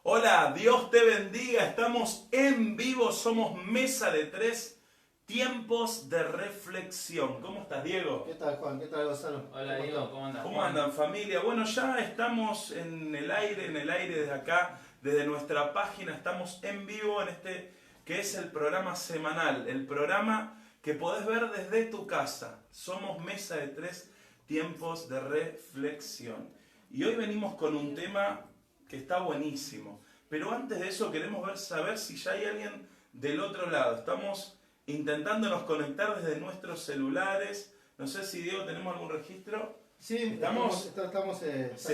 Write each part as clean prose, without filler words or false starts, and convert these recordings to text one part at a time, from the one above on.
Hola, Dios te bendiga. Estamos en vivo, somos Mesa de Tres, tiempos de reflexión. ¿Cómo estás, Diego? ¿Qué tal, Juan? ¿Qué tal, Gonzalo? Hola Diego, ¿cómo andas? ¿Cómo andan, familia? Bueno, ya estamos en el aire desde acá, desde nuestra página. Estamos en vivo en este que es el programa semanal, el programa que podés ver desde tu casa. Somos Mesa de Tres, tiempos de reflexión. Y hoy venimos con un tema que está buenísimo. Pero antes de eso queremos saber si ya hay alguien del otro lado. Estamos intentándonos conectar desde nuestros celulares. No sé si, Diego, tenemos algún registro. Sí, Se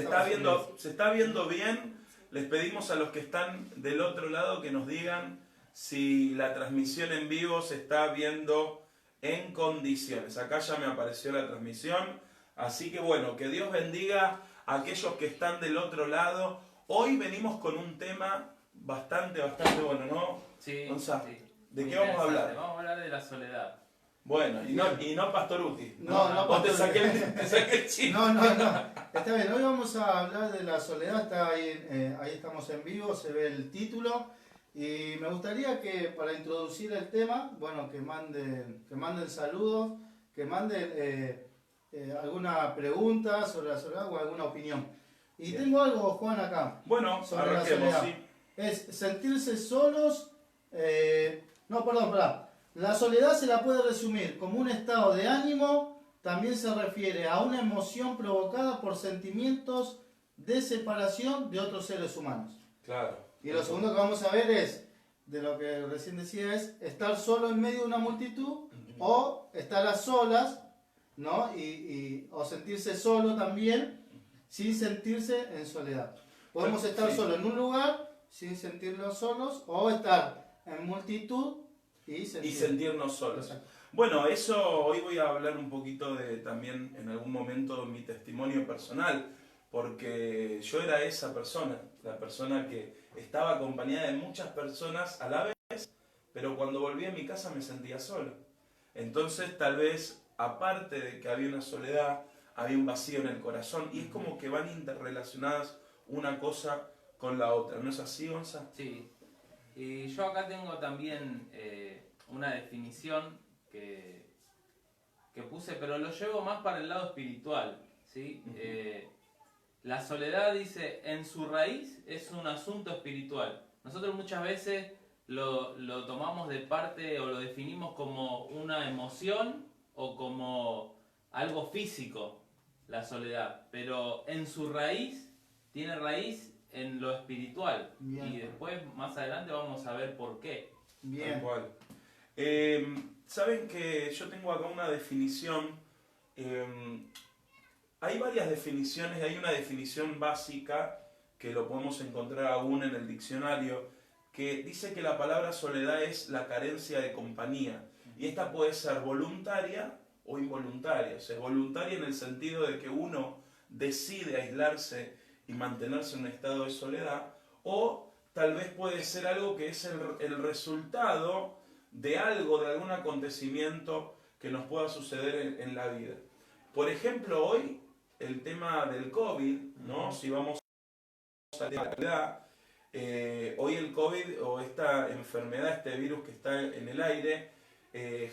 está viendo bien. Les pedimos a los que están del otro lado que nos digan si la transmisión en vivo se está viendo en condiciones. Acá ya me apareció la transmisión. Así que bueno, que Dios bendiga a aquellos que están del otro lado. Hoy venimos con un tema bastante bueno, ¿no? Sí, Gonzalo, sí. ¿de Muy qué vamos a hablar? interesante. Vamos a hablar de la soledad. Bueno, y no Pastoruti. No, Vos te Pastoruti. saqué el chiste. No. Está bien, hoy vamos a hablar de la soledad. Está ahí estamos en vivo, se ve el título. Y me gustaría que para introducir el tema, bueno, que manden saludos, que manden alguna pregunta sobre la soledad o alguna opinión. Y Bien. tengo algo, Juan, acá. Bueno, Sobre la arranquemos, soledad. sí. Es sentirse solos. Perdón. La soledad se la puede resumir como un estado de ánimo. También se refiere a una emoción provocada por sentimientos de separación de otros seres humanos. Claro. Y lo segundo que vamos a ver es, de lo que recién decía, es estar solo en medio de una multitud o estar a solas, ¿no? O sentirse solo también sin sentirse en soledad. Podemos estar Sí. solo en un lugar sin sentirnos solos o estar en multitud y sentirnos solos. Exacto. Bueno, eso hoy voy a hablar un poquito de también en algún momento mi testimonio personal, porque yo era esa persona, la persona que estaba acompañada de muchas personas a la vez, pero cuando volví a mi casa me sentía solo. Entonces tal vez, aparte de que había una soledad, había un vacío en el corazón, y es como que van interrelacionadas una cosa con la otra. ¿No es así, Gonza? Sí. Y yo acá tengo también una definición que puse, pero lo llevo más para el lado espiritual, ¿sí? La soledad, dice, en su raíz es un asunto espiritual. Nosotros muchas veces lo tomamos de parte o lo definimos como una emoción o como algo físico, la soledad. Pero en su raíz, tiene raíz en lo espiritual. Bien. Y después, más adelante, vamos a ver por qué. Tal Bien. cual. Saben que yo tengo acá una definición. Hay varias definiciones, hay una definición básica que lo podemos encontrar aún en el diccionario, que dice que la palabra soledad es la carencia de compañía. Y esta puede ser voluntaria o involuntaria. O sea, voluntaria en el sentido de que uno decide aislarse y mantenerse en un estado de soledad, o tal vez puede ser algo que es el resultado de algo, de algún acontecimiento que nos pueda suceder en la vida. Por ejemplo, hoy el tema del COVID, ¿no? Si vamos a la realidad, hoy el COVID o esta enfermedad, este virus que está en el aire,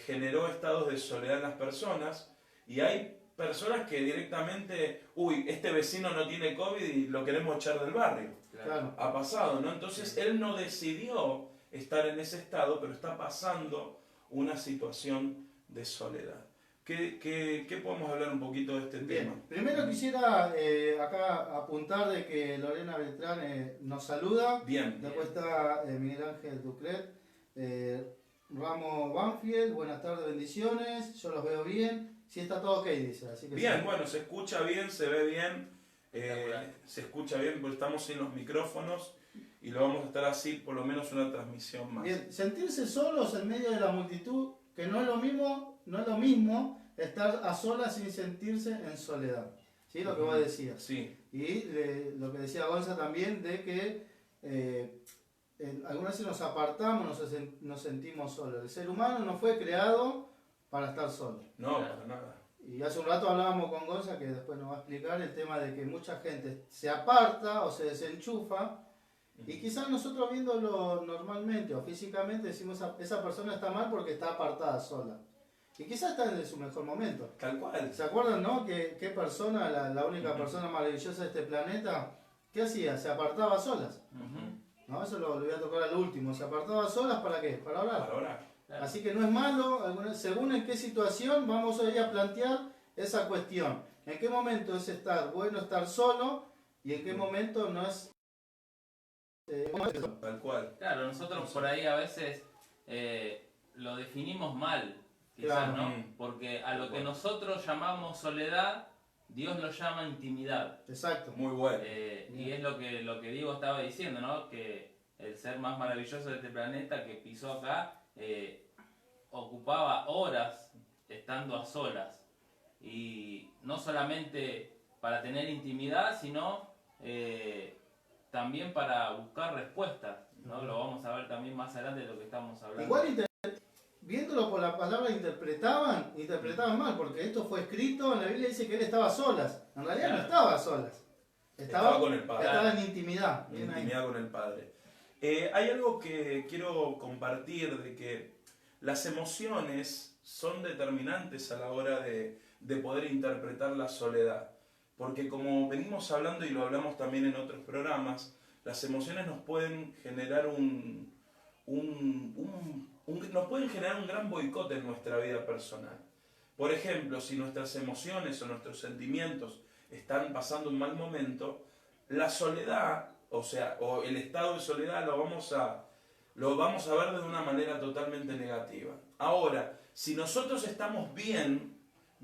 generó estados de soledad en las personas, y hay personas que directamente, este vecino no tiene COVID y lo queremos echar del barrio. Claro. Ha pasado, ¿no? Entonces él no decidió estar en ese estado, pero está pasando una situación de soledad. ¿Qué podemos hablar un poquito de este Bien. tema? Primero quisiera acá apuntar de que Lorena Beltrán nos saluda. Bien. Después está Miguel Ángel Ducret, Ramos Banfield, buenas tardes, bendiciones, yo los veo bien. Sí, está todo ok, dice. Así que Bien, sí. bueno, se escucha bien, se ve bien, se escucha bien porque estamos sin los micrófonos y lo vamos a estar así por lo menos una transmisión más. Bien, sentirse solos en medio de la multitud, que no es lo mismo estar a solas sin sentirse en soledad. ¿Sí? Lo que vos decías. Sí. Y lo que decía Gonza también, de que algunas veces nos apartamos, nos sentimos solos. El ser humano no fue creado para estar solo. No, para nada. Y hace un rato hablábamos con Gonza, que después nos va a explicar el tema de que mucha gente se aparta o se desenchufa Y quizás nosotros viéndolo normalmente o físicamente decimos esa persona está mal porque está apartada sola. Y quizás está en su mejor momento. Tal cual. ¿Se acuerdan, no? ¿Qué persona, la única persona maravillosa de este planeta, qué hacía? Se apartaba solas. ¿No? Eso lo voy a tocar al último. Se apartaba solas ¿para qué? Para orar. Para orar. Claro. Así que no es malo, según en qué situación vamos hoy a plantear esa cuestión. ¿En qué momento es bueno estar solo y en qué momento no es... Tal cual. Claro, nosotros por ahí a veces lo definimos mal, quizás, Claro. ¿no? Porque a lo que nosotros llamamos soledad, Dios lo llama intimidad. Exacto. Muy bueno. Y es lo que Diego estaba diciendo, ¿no? Que el ser más maravilloso de este planeta que pisó acá ocupaba horas estando a solas. Y no solamente para tener intimidad, sino también para buscar respuestas, ¿no? Lo vamos a ver también más adelante de lo que estamos hablando. Igual viéndolo por la palabra interpretaban mal, porque esto fue escrito, en la Biblia dice que él estaba a solas. En realidad no estaba a solas. Estaba con el Padre. Estaba en intimidad. En intimidad con el Padre. Hay algo que quiero compartir, de que las emociones son determinantes a la hora de poder interpretar la soledad. Porque como venimos hablando y lo hablamos también en otros programas, las emociones nos pueden generar nos pueden generar un gran boicot en nuestra vida personal. Por ejemplo, si nuestras emociones o nuestros sentimientos están pasando un mal momento, la soledad, o el estado de soledad lo vamos a ver de una manera totalmente negativa. Ahora, si nosotros estamos bien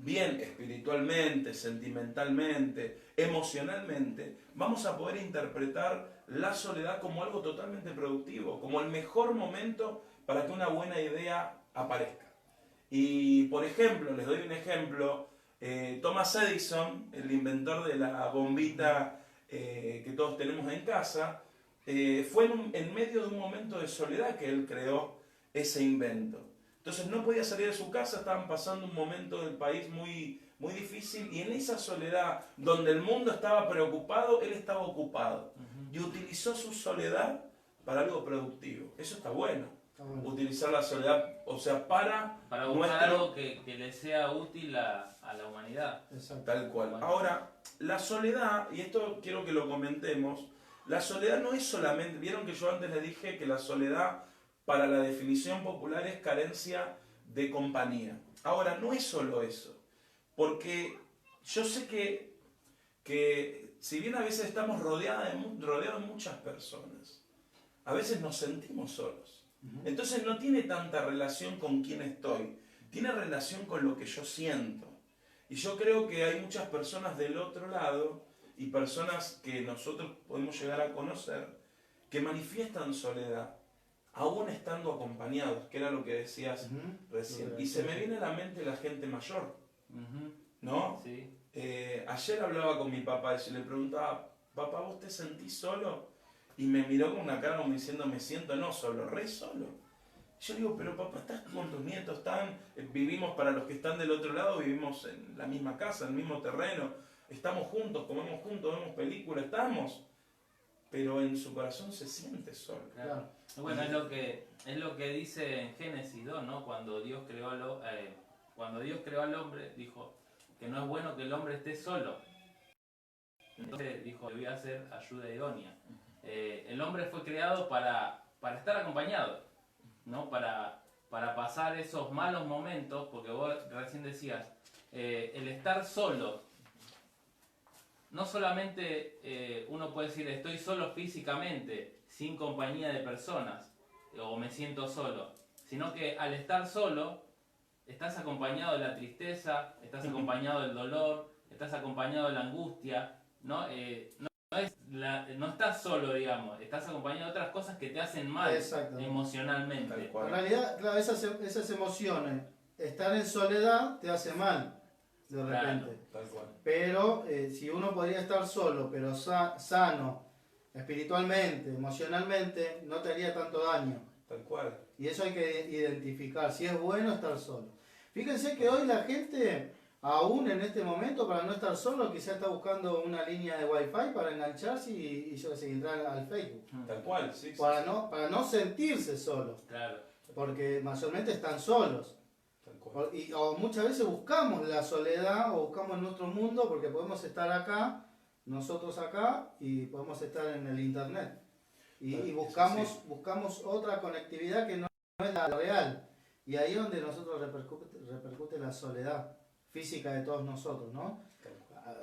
espiritualmente, sentimentalmente, emocionalmente, vamos a poder interpretar la soledad como algo totalmente productivo, como el mejor momento para que una buena idea aparezca. Y, por ejemplo, les doy un ejemplo, Thomas Edison, el inventor de la bombita que todos tenemos en casa, fue en medio de un momento de soledad que él creó ese invento. Entonces no podía salir de su casa, estaban pasando un momento del país muy, muy difícil, y en esa soledad, donde el mundo estaba preocupado, él estaba ocupado. Y utilizó su soledad para algo productivo. Eso está bueno. Utilizar la soledad, para buscar algo que le sea útil a la humanidad. Exacto. Tal cual. Ahora, la soledad, y esto quiero que lo comentemos, la soledad no es solamente, vieron que yo antes les dije que la soledad, para la definición popular, es carencia de compañía. Ahora, no es solo eso, porque yo sé que si bien a veces estamos rodeados de muchas personas, a veces nos sentimos solos. Entonces no tiene tanta relación con quién estoy, tiene relación con lo que yo siento. Y yo creo que hay muchas personas del otro lado, y personas que nosotros podemos llegar a conocer, que manifiestan soledad, aún estando acompañados, que era lo que decías recién. Y se me viene a la mente la gente mayor, ¿no? Sí. Ayer hablaba con mi papá y le preguntaba, papá, ¿vos te sentís solo? Y me miró con una cara como diciendo, me siento no solo, re solo. Yo digo, pero papá, estás con tus nietos, vivimos, para los que están del otro lado, vivimos en la misma casa, en el mismo terreno, estamos juntos, comemos juntos, vemos películas, estamos. Pero en su corazón se siente solo. Claro. Bueno, es lo que dice en Génesis 2, ¿no? Cuando Dios creó al hombre, dijo que no es bueno que el hombre esté solo. Entonces dijo, le voy a hacer ayuda idónea. El hombre fue creado para estar acompañado, ¿no? Para pasar esos malos momentos, porque vos recién decías, el estar solo, no solamente uno puede decir estoy solo físicamente, sin compañía de personas, o me siento solo, sino que al estar solo, estás acompañado de la tristeza, estás acompañado del dolor, estás acompañado de la angustia, ¿no? No estás solo, digamos, estás acompañado de otras cosas que te hacen mal emocionalmente. En realidad, claro, esas emociones, estar en soledad te hace mal, de repente. Tal cual. Pero si uno podría estar solo, pero sano, espiritualmente, emocionalmente, no te haría tanto daño. Tal cual. Y eso hay que identificar, si es bueno estar solo. Fíjense que hoy la gente aún en este momento, para no estar solo, quizás está buscando una línea de Wi-Fi para engancharse y yo que sé, entrar al Facebook. Tal cual, sí. Para no sentirse solo. Claro. Porque mayormente están solos. Tal cual. O muchas veces buscamos la soledad o buscamos nuestro mundo porque podemos estar acá, nosotros acá, y podemos estar en el internet. Y buscamos otra conectividad que no es la real. Y ahí es donde nosotros repercute la soledad física de todos nosotros, ¿no?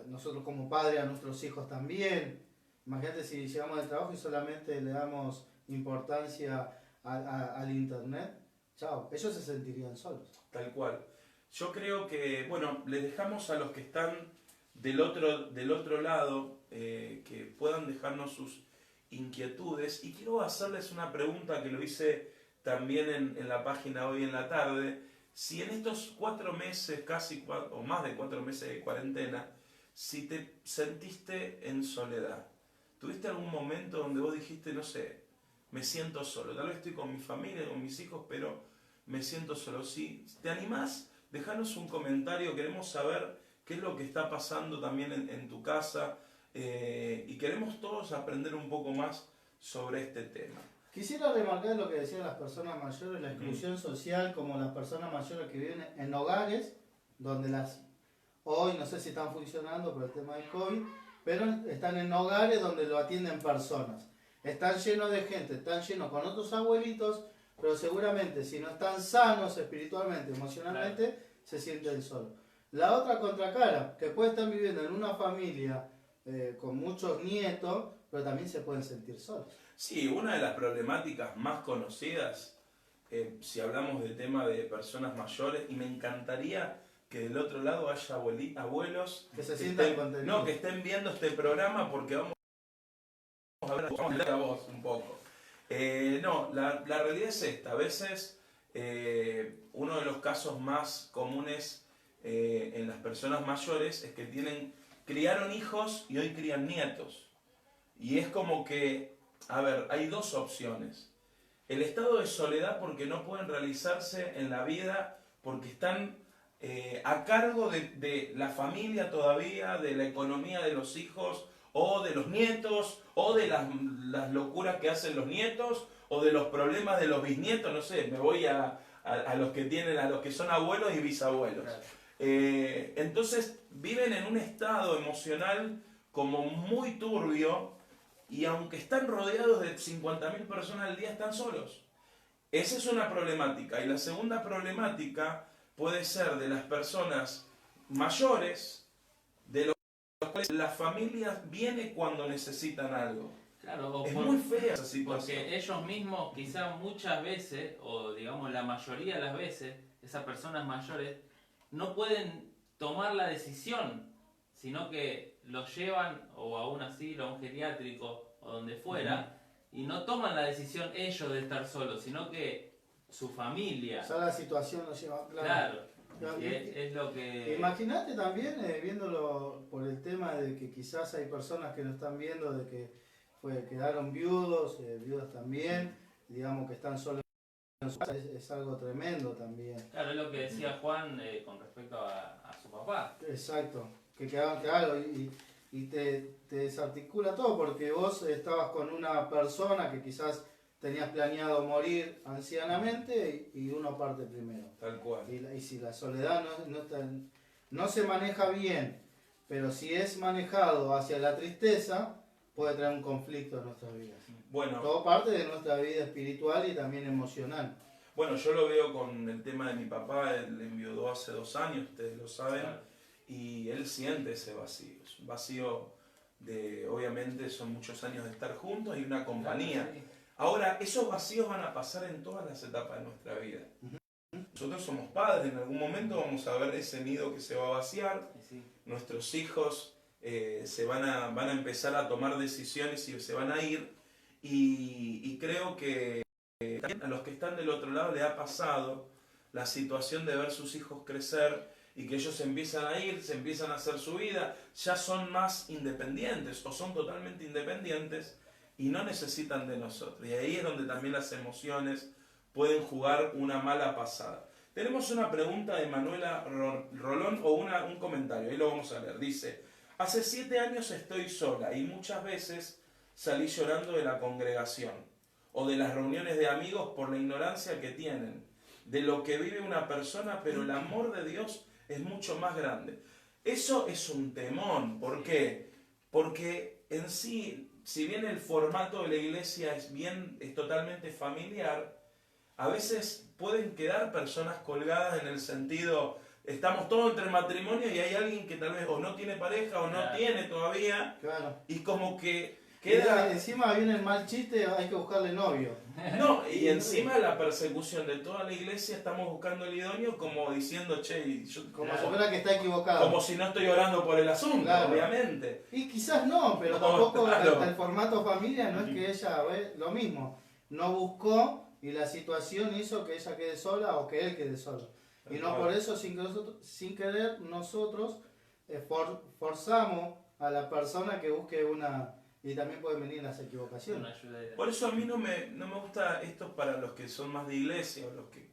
Nosotros como padres, a nuestros hijos también. Imagínate si llegamos del trabajo y solamente le damos importancia al internet. Chao, ellos se sentirían solos. Tal cual. Yo creo que, bueno, les dejamos a los que están del otro lado que puedan dejarnos sus inquietudes. Y quiero hacerles una pregunta que lo hice también en la página hoy en la tarde. Si en estos 4 meses, o más de 4 meses de cuarentena, si te sentiste en soledad, ¿tuviste algún momento donde vos dijiste, no sé, me siento solo? Tal vez estoy con mi familia, con mis hijos, pero me siento solo. Si te animás, dejanos un comentario, queremos saber qué es lo que está pasando también en tu casa y queremos todos aprender un poco más sobre este tema. Quisiera remarcar lo que decían las personas mayores, la exclusión social, como las personas mayores que viven en hogares donde hoy no sé si están funcionando por el tema del COVID, pero están en hogares donde lo atienden personas. Están llenos de gente, están llenos con otros abuelitos, pero seguramente si no están sanos espiritualmente, emocionalmente, se sienten solos. La otra contracara, que puede estar viviendo en una familia con muchos nietos, pero también se pueden sentir solos. Sí, una de las problemáticas más conocidas, si hablamos del tema de personas mayores, y me encantaría que del otro lado haya abuelos que se sientan contenidos. No, que estén viendo este programa, porque vamos a hablar a vos un poco. No, la realidad es esta. A veces uno de los casos más comunes en las personas mayores es que criaron hijos y hoy crían nietos. Y es como que, a ver, hay 2 opciones. El estado de soledad porque no pueden realizarse en la vida, porque están a cargo de la familia todavía, de la economía de los hijos, o de los nietos, o de las locuras que hacen los nietos, o de los problemas de los bisnietos, no sé, me voy a los que son abuelos y bisabuelos. Entonces viven en un estado emocional como muy turbio, y aunque están rodeados de 50.000 personas al día, están solos. Esa es una problemática. Y la segunda problemática puede ser de las personas mayores, de los cuales la familia viene cuando necesitan algo. Claro, es muy fea esa situación. Porque ellos mismos quizás muchas veces, o digamos la mayoría de las veces, esas personas mayores no pueden tomar la decisión, sino que los llevan o a un asilo, a un geriátrico o donde fuera, y no toman la decisión ellos de estar solos, sino que su familia. Ya la situación los lleva, claro. Es lo que... Imagínate también, viéndolo por el tema de que quizás hay personas que lo están viendo, de que quedaron viudos, viudas también, digamos que están solos en su casa, es algo tremendo también. Claro, es lo que decía Juan con respecto a su papá. Exacto, que quedaban, claro, y te desarticula todo, porque vos estabas con una persona que quizás tenías planeado morir ancianamente y uno parte primero. Tal cual. Y si la soledad no se maneja bien, pero si es manejado hacia la tristeza, puede traer un conflicto en nuestras vidas. Bueno, todo parte de nuestra vida espiritual y también emocional. Bueno, yo lo veo con el tema de mi papá. Él enviudó hace 2 años, ustedes lo saben, claro. Y él siente ese vacío. Es un vacío de, obviamente, son muchos años de estar juntos y una compañía. Claro, sí. Ahora, esos vacíos van a pasar en todas las etapas de nuestra vida. Nosotros somos padres, en algún momento vamos a ver ese nido que se va a vaciar. Sí. Nuestros hijos van a empezar a tomar decisiones y se van a ir. Y creo que a los que están del otro lado les ha pasado la situación de ver sus hijos crecer y que ellos se empiezan a ir, se empiezan a hacer su vida, ya son más independientes o son totalmente independientes y no necesitan de nosotros. Y ahí es donde también las emociones pueden jugar una mala pasada. Tenemos una pregunta de Manuela Rolón o un comentario, ahí lo vamos a leer. Dice, hace 7 años estoy sola y muchas veces salí llorando de la congregación o de las reuniones de amigos por la ignorancia que tienen de lo que vive una persona, pero el amor de Dios es mucho más grande. Eso es un temón. ¿Por qué? Porque en sí, si bien el formato de la iglesia es totalmente familiar, a veces pueden quedar personas colgadas en el sentido, estamos todos entre matrimonio y hay alguien que tal vez o no tiene pareja o no Claro. tiene todavía, Claro. y como que Queda, queda... encima viene el mal chiste, hay que buscarle novio. No, y encima la persecución de toda la iglesia, estamos buscando el idóneo como diciendo, che, Como Claro. si fuera que está equivocado. como si no estoy orando por el asunto, Claro. obviamente. Y quizás no, pero No, tampoco claro. el formato familia no es que ella, lo mismo, no buscó y la situación hizo que ella quede sola o que él quede solo. Y no por eso, sin querer, nosotros forzamos a la persona que busque una... Y también pueden venir las equivocaciones. Una ayuda. Por eso a mí no me gusta esto para los que son más de iglesia o los que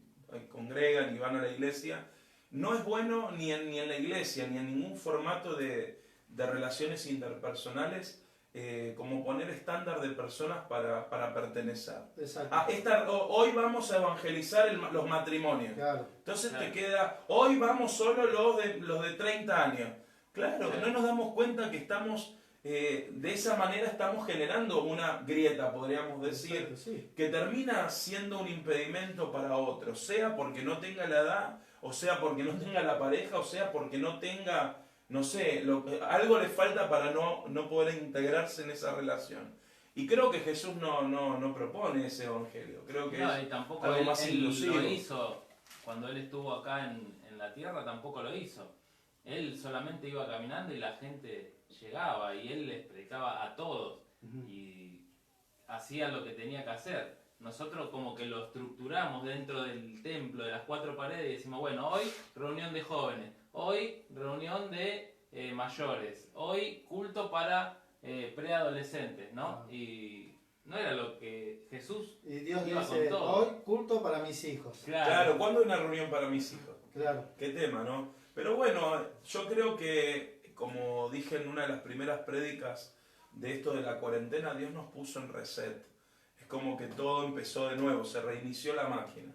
congregan y van a la iglesia. No es bueno ni en la iglesia ni en ningún formato de relaciones interpersonales como poner estándar de personas para pertenecer. Exacto. Hoy vamos a evangelizar los matrimonios. Claro. Entonces Claro. te queda, hoy vamos solo los de 30 años. Claro, Claro. no nos damos cuenta que estamos, de esa manera estamos generando una grieta, podríamos decir, Exacto, sí. que termina siendo un impedimento para otros, sea porque no tenga la edad, o sea porque no tenga la pareja, o sea porque no tenga, no sé, algo le falta para no poder integrarse en esa relación. Y creo que Jesús no propone ese evangelio, creo que No, es y tampoco algo él, más él inclusivo. lo hizo. Cuando él estuvo acá en la tierra tampoco lo hizo. Él solamente iba caminando y la gente llegaba y él les predicaba a todos y hacía lo que tenía que hacer. Nosotros como que lo estructuramos dentro del templo, de las 4 paredes, y decimos, bueno, hoy reunión de jóvenes, hoy reunión de mayores, hoy culto para preadolescentes, ¿no? Y no era lo que Jesús Y Dios iba dice, con todo. hoy culto para mis hijos. Claro, ¿cuándo hay una reunión para mis hijos? Claro. Qué tema, ¿no? Pero bueno, yo creo que, como dije en una de las primeras prédicas de esto de la cuarentena, Dios nos puso en reset. Es como que todo empezó de nuevo, se reinició la máquina.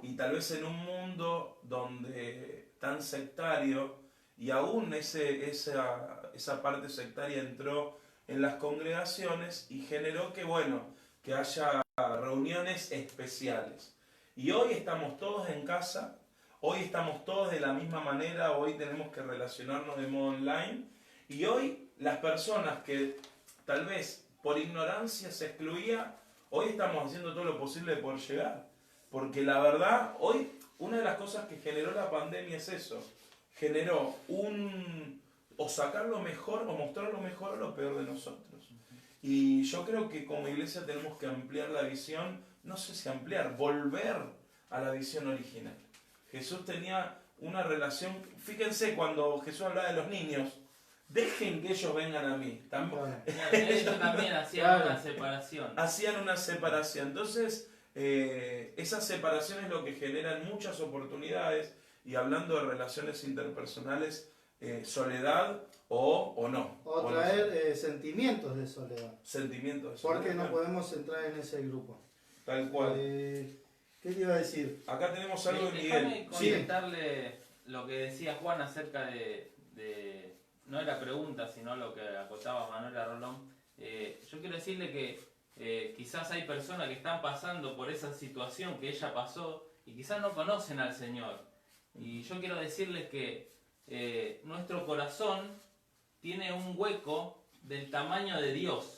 Y tal vez en un mundo donde tan sectario, y aún esa parte sectaria entró en las congregaciones y generó que, bueno, que haya reuniones especiales. Y hoy estamos todos en casa. Hoy estamos todos de la misma manera, hoy tenemos que relacionarnos de modo online y hoy las personas que tal vez por ignorancia se excluía, hoy estamos haciendo todo lo posible por llegar. Porque la verdad, hoy una de las cosas que generó la pandemia es eso, generó o sacar lo mejor o mostrar lo mejor o lo peor de nosotros. Y yo creo que como iglesia tenemos que ampliar la visión, no sé si ampliar, volver a la visión original. Jesús tenía una relación, fíjense cuando Jesús hablaba de los niños, dejen que ellos vengan a mí. Ellos también hacían una separación. Hacían una separación. Entonces, esa separación es lo que genera muchas oportunidades, y hablando de relaciones interpersonales, soledad o no. O traer sentimientos de soledad. Sentimientos de soledad. Porque no podemos entrar en ese grupo. Tal cual. ¿Qué te iba a decir? Acá tenemos algo de Déjame Miguel. comentarle lo que decía Juan acerca de no era pregunta, sino lo que acotaba Manuela Rolón. Yo quiero decirle que quizás hay personas que están pasando por esa situación que ella pasó y quizás no conocen al Señor. Y yo quiero decirles que nuestro corazón tiene un hueco del tamaño de Dios,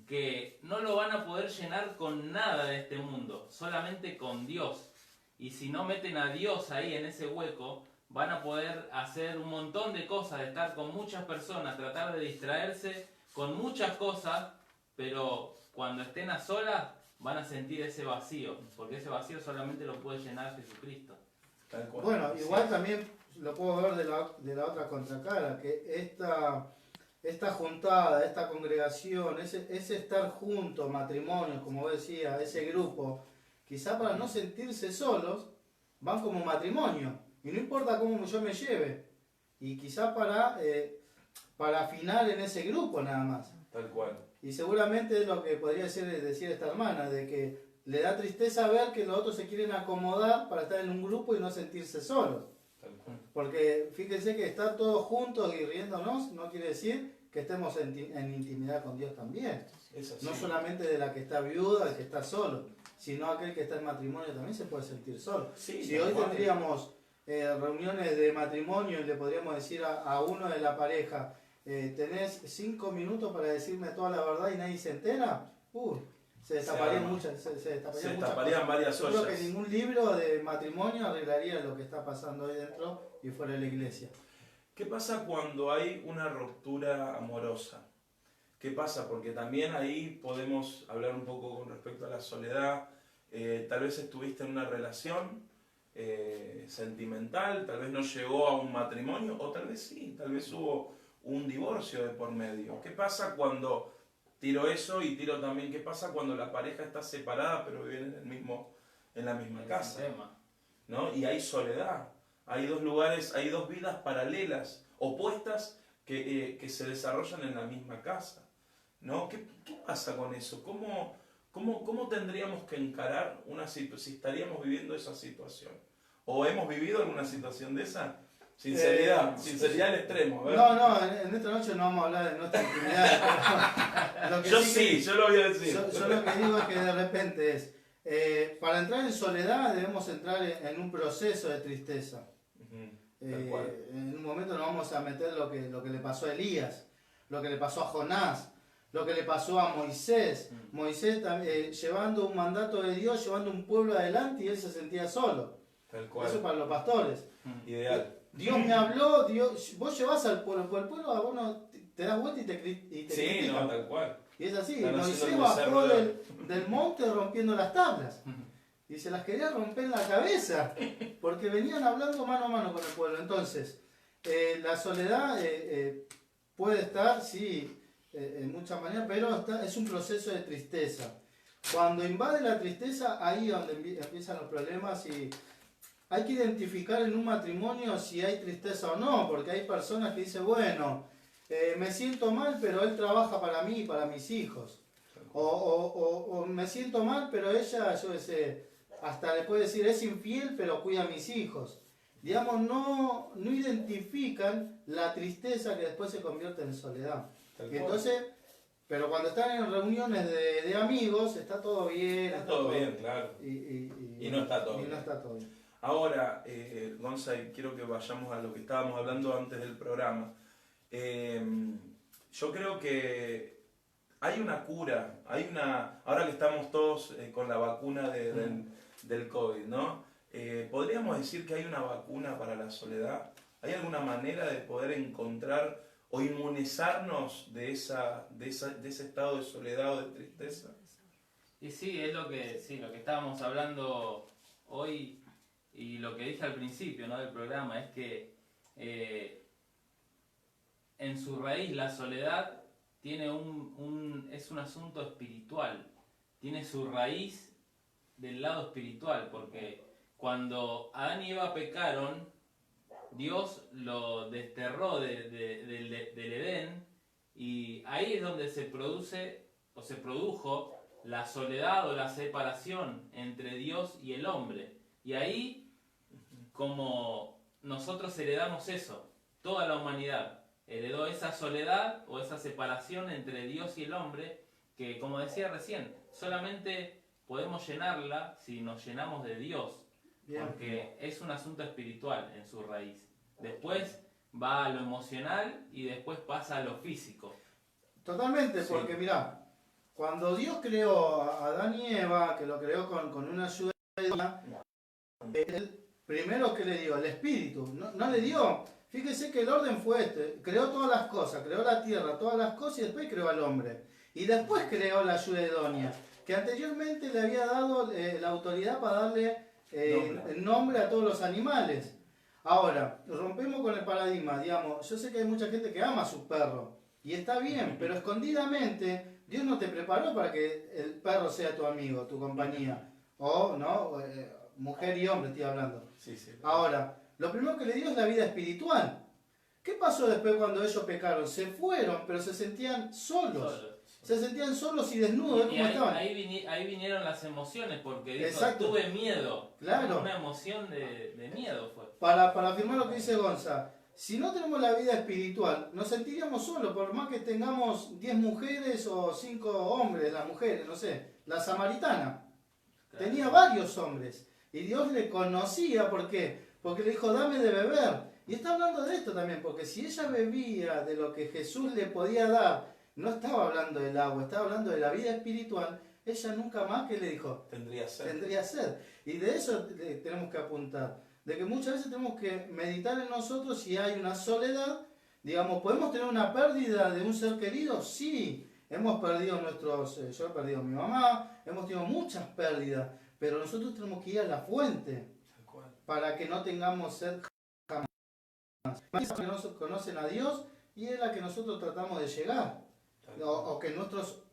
que no lo van a poder llenar con nada de este mundo, solamente con Dios. Y si no meten a Dios ahí en ese hueco, van a poder hacer un montón de cosas, de estar con muchas personas, tratar de distraerse con muchas cosas, pero cuando estén a solas van a sentir ese vacío, porque ese vacío solamente lo puede llenar Jesucristo. Tal cual. Bueno, igual también lo puedo ver de la otra contracara, que esta juntada, esta congregación, ese estar juntos, matrimonio, como decía, ese grupo, quizá para no sentirse solos, van como matrimonio. Y no importa cómo yo me lleve. Y quizás para afinar en ese grupo nada más. Tal cual. Y seguramente es lo que podría decir esta hermana, de que le da tristeza ver que los otros se quieren acomodar para estar en un grupo y no sentirse solos. Tal cual. Porque fíjense que estar todos juntos y riéndonos no quiere decir que estemos en intimidad con Dios también. Es así. No solamente de la que está viuda, el que está solo, sino aquel que está en matrimonio también se puede sentir solo. Sí, Si tal hoy cual. tendríamos reuniones de matrimonio y le podríamos decir a uno de la pareja, tenés 5 minutos para decirme toda la verdad y nadie se entera, se destaparían muchas varias Yo creo ollas. que ningún libro de matrimonio arreglaría lo que está pasando ahí dentro y fuera de la iglesia. ¿Qué pasa cuando hay una ruptura amorosa? ¿Qué pasa? Porque también ahí podemos hablar un poco con respecto a la soledad. Tal vez estuviste en una relación sentimental, tal vez no llegó a un matrimonio, o tal vez sí, tal vez hubo un divorcio de por medio. ¿Qué pasa cuando tiro eso y tiro también qué pasa cuando la pareja está separada pero viven en la misma casa? ¿No? Y hay soledad. Hay dos lugares, hay dos vidas paralelas, opuestas, que se desarrollan en la misma casa, ¿no? ¿Qué pasa con eso? ¿Cómo tendríamos que encarar una situación, si estaríamos viviendo esa situación? ¿O hemos vivido alguna situación de esa? Sinceridad al extremo. ¿Ver? No, en esta noche no vamos a hablar de nuestra intimidad. Lo que Yo lo voy a decir. Yo lo que digo es que de repente para entrar en soledad debemos entrar en un proceso de tristeza. Tal cual. En un momento nos vamos a meter lo que le pasó a Elías, lo que le pasó a Jonás, lo que le pasó a Moisés. Moisés llevando un mandato de Dios, llevando un pueblo adelante y él se sentía solo. Tal cual. Eso para los pastores. Ideal. Dios me habló, vos llevas al pueblo, el pueblo a vos no te das vuelta y te Sí, critica. no, tal cual. Y es así, Están Moisés haciendo el bajó becerro del monte rompiendo las tablas. Y se las quería romper en la cabeza, porque venían hablando mano a mano con el pueblo. Entonces, la soledad puede estar, sí, en muchas maneras, pero es un proceso de tristeza. Cuando invade la tristeza, ahí es donde empiezan los problemas y hay que identificar en un matrimonio si hay tristeza o no, porque hay personas que dicen, bueno, me siento mal, pero él trabaja para mí y para mis hijos. O me siento mal, pero ella, yo sé, hasta le puede decir, es infiel, pero cuida a mis hijos. Digamos, no identifican la tristeza que después se convierte en soledad. Y entonces, pero cuando están en reuniones de amigos, está todo bien. Está todo bien, claro. Y no está todo y bien. no está todo bien. Ahora, Gonzalo, quiero que vayamos a lo que estábamos hablando antes del programa. Yo creo que hay una cura, ahora que estamos todos con la vacuna del COVID, ¿no? ¿Podríamos decir que hay una vacuna para la soledad? ¿Hay alguna manera de poder encontrar o inmunizarnos de ese estado de soledad o de tristeza? Y sí, es lo que estábamos hablando hoy y lo que dije al principio, ¿no?, del programa, es que en su raíz la soledad tiene es un asunto espiritual, tiene su raíz del lado espiritual, porque cuando Adán y Eva pecaron, Dios lo desterró del Edén, y ahí es donde se produjo la soledad o la separación entre Dios y el hombre. Y ahí, como nosotros heredamos eso, toda la humanidad heredó esa soledad o esa separación entre Dios y el hombre, que, como decía recién, solamente podemos llenarla si nos llenamos de Dios. Bien. Porque es un asunto espiritual en su raíz. Después va a lo emocional y después pasa a lo físico. Totalmente, sí. Porque mirá, cuando Dios creó a Adán y Eva, que lo creó con una ayuda de Dios, el primero que le dio, el espíritu, no le dio. Fíjese que el orden fue este, creó todas las cosas, creó la tierra, todas las cosas y después creó al hombre. Y después creó la ayuda idónea, que anteriormente le había dado la autoridad para darle el nombre a todos los animales. Ahora, rompemos con el paradigma, digamos, yo sé que hay mucha gente que ama a su perro, y está bien, pero escondidamente Dios no te preparó para que el perro sea tu amigo, tu compañía. O, ¿no? mujer y hombre estoy hablando. Sí, sí. Ahora, lo primero que le dio es la vida espiritual. ¿Qué pasó después cuando ellos pecaron? Se fueron, pero se sentían solos. Se sentían solos y desnudos, Y ¿cómo estaban? ahí vinieron las emociones, porque dijo, Exacto. tuve miedo. Claro. Una emoción de miedo fue. Para afirmar lo que dice Gonza, si no tenemos la vida espiritual, nos sentiríamos solos, por más que tengamos 10 mujeres o 5 hombres, las mujeres, no sé, la samaritana. Claro. Tenía varios hombres y Dios le conocía, ¿por qué? Porque le dijo, dame de beber. Y está hablando de esto también, porque si ella bebía de lo que Jesús le podía dar, no estaba hablando del agua, estaba hablando de la vida espiritual, ella nunca más, ¿qué le dijo? Tendría sed. Tendría sed. Y de eso tenemos que apuntar, de que muchas veces tenemos que meditar en nosotros si hay una soledad. Digamos, ¿podemos tener una pérdida de un ser querido? Sí. Hemos perdido yo he perdido a mi mamá, hemos tenido muchas pérdidas, pero nosotros tenemos que ir a la fuente para que no tengamos sed jamás. Que no conocen a Dios y es la que nosotros tratamos de llegar. O que nuestros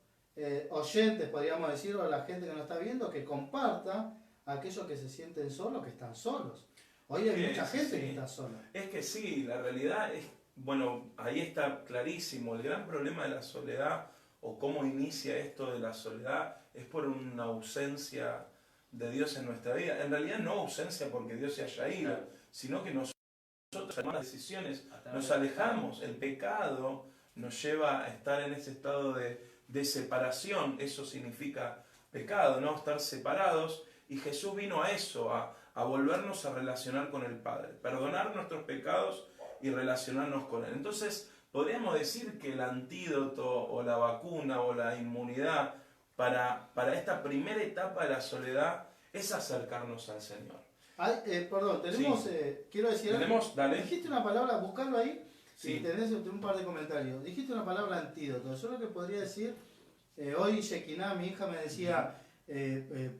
oyentes, podríamos decir, o la gente que nos está viendo, que comparta a aquellos que se sienten solos, que están solos. Hoy hay mucha gente que está sola. Es que sí, la realidad es, bueno, ahí está clarísimo. El gran problema de la soledad, o cómo inicia esto de la soledad, es por una ausencia de Dios en nuestra vida. En realidad no ausencia porque Dios se haya ido, Claro. sino que nosotros tomamos decisiones, nos alejamos. El pecado nos lleva a estar en ese estado de separación. Eso significa pecado, ¿no? Estar separados. Y Jesús vino a eso, a volvernos a relacionar con el Padre, perdonar nuestros pecados y relacionarnos con Él. Entonces, podríamos decir que el antídoto o la vacuna o la inmunidad para esta primera etapa de la soledad es acercarnos al Señor. Perdón, tenemos, Sí. Quiero decir Tenemos, dale. dijiste una palabra, buscarlo ahí, Sí. y tenés un par de comentarios. Dijiste una palabra antídoto. Yo lo que podría decir, hoy Shekinah, mi hija, me decía,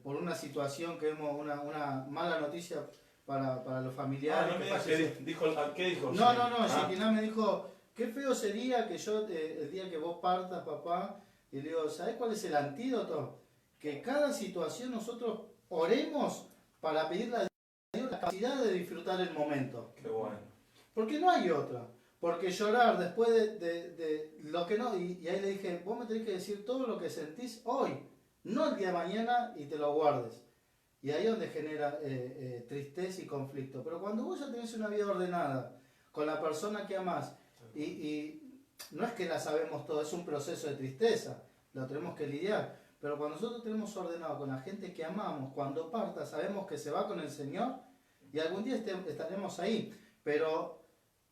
por una situación que hemos, una mala noticia para los familiares. No me que digas falleció. ¿qué dijo? No, Shekinah me dijo, qué feo sería que yo, el día que vos partas, papá, y le digo, ¿sabés cuál es el antídoto? Que cada situación nosotros oremos para pedirle a Dios la capacidad de disfrutar el momento. Qué bueno. Porque no hay otra. Porque llorar después de lo que no... Y ahí le dije, vos me tenés que decir todo lo que sentís hoy, no el día de mañana y te lo guardes. Y ahí es donde genera tristeza y conflicto. Pero cuando vos ya tenés una vida ordenada, con la persona que amás, y no es que la sabemos todo, es un proceso de tristeza, lo tenemos que lidiar. Pero cuando nosotros tenemos ordenado con la gente que amamos, cuando parta sabemos que se va con el Señor y algún día estaremos ahí. Pero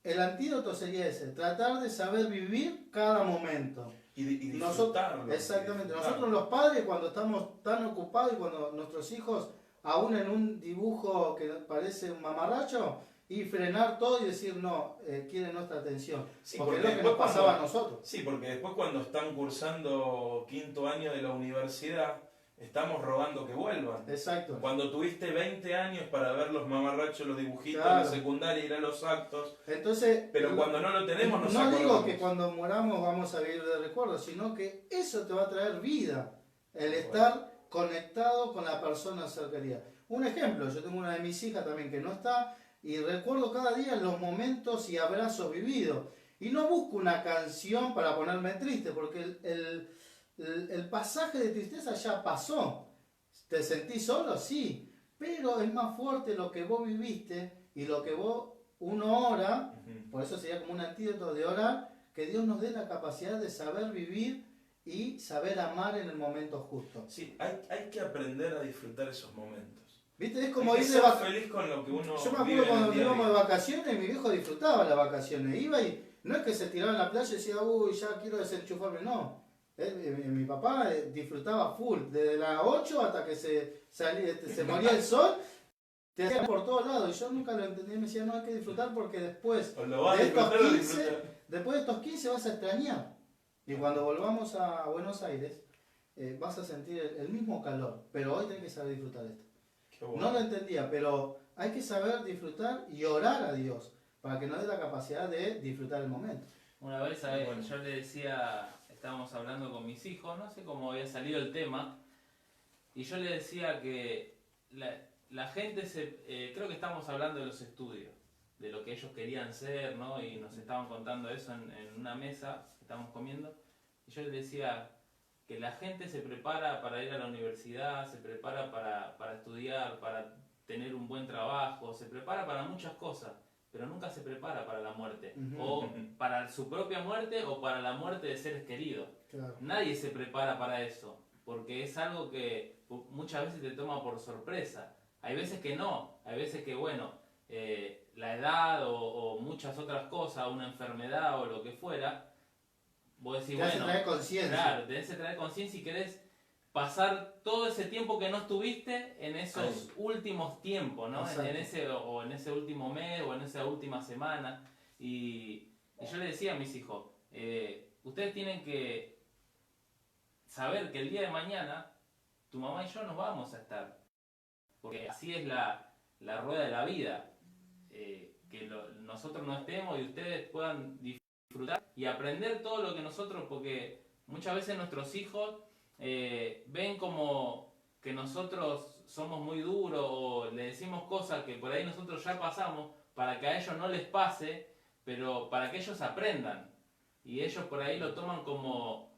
el antídoto sería ese, tratar de saber vivir cada momento. Y disfrutarlo. Exactamente. Nosotros los padres, cuando estamos tan ocupados y cuando nuestros hijos, aún en un dibujo que parece un mamarracho, y frenar todo y decir no, quieren nuestra atención. Sí, porque es lo que nos pasaba a nosotros. Sí, porque después cuando están cursando 5º año de la universidad, estamos rogando que vuelvan. Exacto. Cuando tuviste 20 años para ver los mamarrachos, los dibujitos Claro. en la secundaria, ir a los actos. Entonces, Pero cuando no lo tenemos, nos no acordamos. digo que cuando moramos vamos a vivir de recuerdos, sino que eso te va a traer vida. El estar conectado con la persona cercana. Un ejemplo, yo tengo una de mis hijas también que no está, y recuerdo cada día los momentos y abrazos vividos. Y no busco una canción para ponerme triste, porque el pasaje de tristeza ya pasó. ¿Te sentís solo? Sí. Pero es más fuerte lo que vos viviste y lo que uno ora. Por eso sería como un antídoto de orar, que Dios nos dé la capacidad de saber vivir y saber amar en el momento justo. Sí, hay que aprender a disfrutar esos momentos. ¿Viste? Es como hay que ir ser de feliz con lo que uno Yo me vive acuerdo en cuando el día a íbamos de día. vacaciones, mi viejo disfrutaba las vacaciones. Iba y no es que se tiraba en la playa y decía, uy, ya quiero desenchufarme. No. Mi papá disfrutaba full. Desde las 8 hasta que se moría el sol, te hacían por todos lados. Y yo nunca lo entendí. Me decía, no, hay que disfrutar porque después O lo vas a de estos disfrutar o 15, disfrutar. después de estos 15 vas a extrañar. Y cuando volvamos a Buenos Aires, vas a sentir el mismo calor. Pero hoy tenés que saber disfrutar esto. Qué bueno. No lo entendía, pero hay que saber disfrutar y orar a Dios para que nos dé la capacidad de disfrutar el momento. Una vez yo le decía, estábamos hablando con mis hijos, no sé cómo había salido el tema, y yo le decía que la gente creo que estamos hablando de los estudios, de lo que ellos querían ser, ¿no? Y nos estaban contando eso en una mesa que estábamos comiendo. Y yo les decía que la gente se prepara para ir a la universidad, se prepara para estudiar, para tener un buen trabajo, se prepara para muchas cosas, pero nunca se prepara para la muerte, o para su propia muerte o para la muerte de seres queridos. Claro. Nadie se prepara para eso, porque es algo que muchas veces te toma por sorpresa. Hay veces que no, hay veces que, bueno, la edad o muchas otras cosas, una enfermedad o lo que fuera, vos decís, Te hace bueno, traer conciencia. claro, tenés que traer conciencia y querés pasar todo ese tiempo que no estuviste en esos últimos tiempos, ¿no? En ese último mes o en esa última semana. Y yo le decía a mis hijos, ustedes tienen que saber que el día de mañana tu mamá y yo nos vamos a estar. Porque así es la rueda de la vida. Que nosotros no estemos y ustedes puedan disfrutar y aprender todo lo que nosotros, porque muchas veces nuestros hijos ven como que nosotros somos muy duros o le decimos cosas que por ahí nosotros ya pasamos para que a ellos no les pase, pero para que ellos aprendan. Y ellos por ahí lo toman como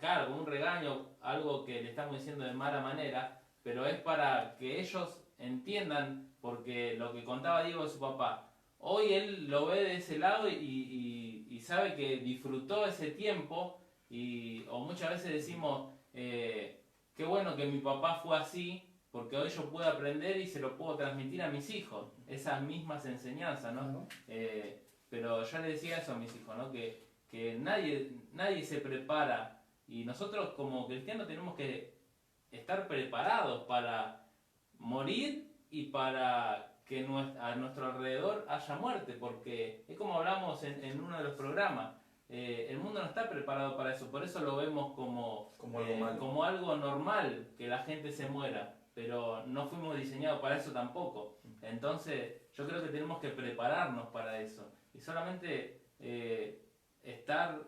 claro, como un regaño, algo que le estamos diciendo de mala manera, pero es para que ellos entiendan, porque lo que contaba Diego de su papá, hoy él lo ve de ese lado y sabe que disfrutó ese tiempo, o muchas veces decimos, qué bueno que mi papá fue así, porque hoy yo puedo aprender y se lo puedo transmitir a mis hijos, esas mismas enseñanzas, ¿no? Pero yo le decía eso a mis hijos, ¿no? Que nadie se prepara, y nosotros como cristianos tenemos que estar preparados para morir y para que a nuestro alrededor haya muerte, porque es como hablamos en uno de los programas, el mundo no está preparado para eso, por eso lo vemos como algo normal que la gente se muera, pero no fuimos diseñados para eso tampoco. Entonces yo creo que tenemos que prepararnos para eso, y solamente estar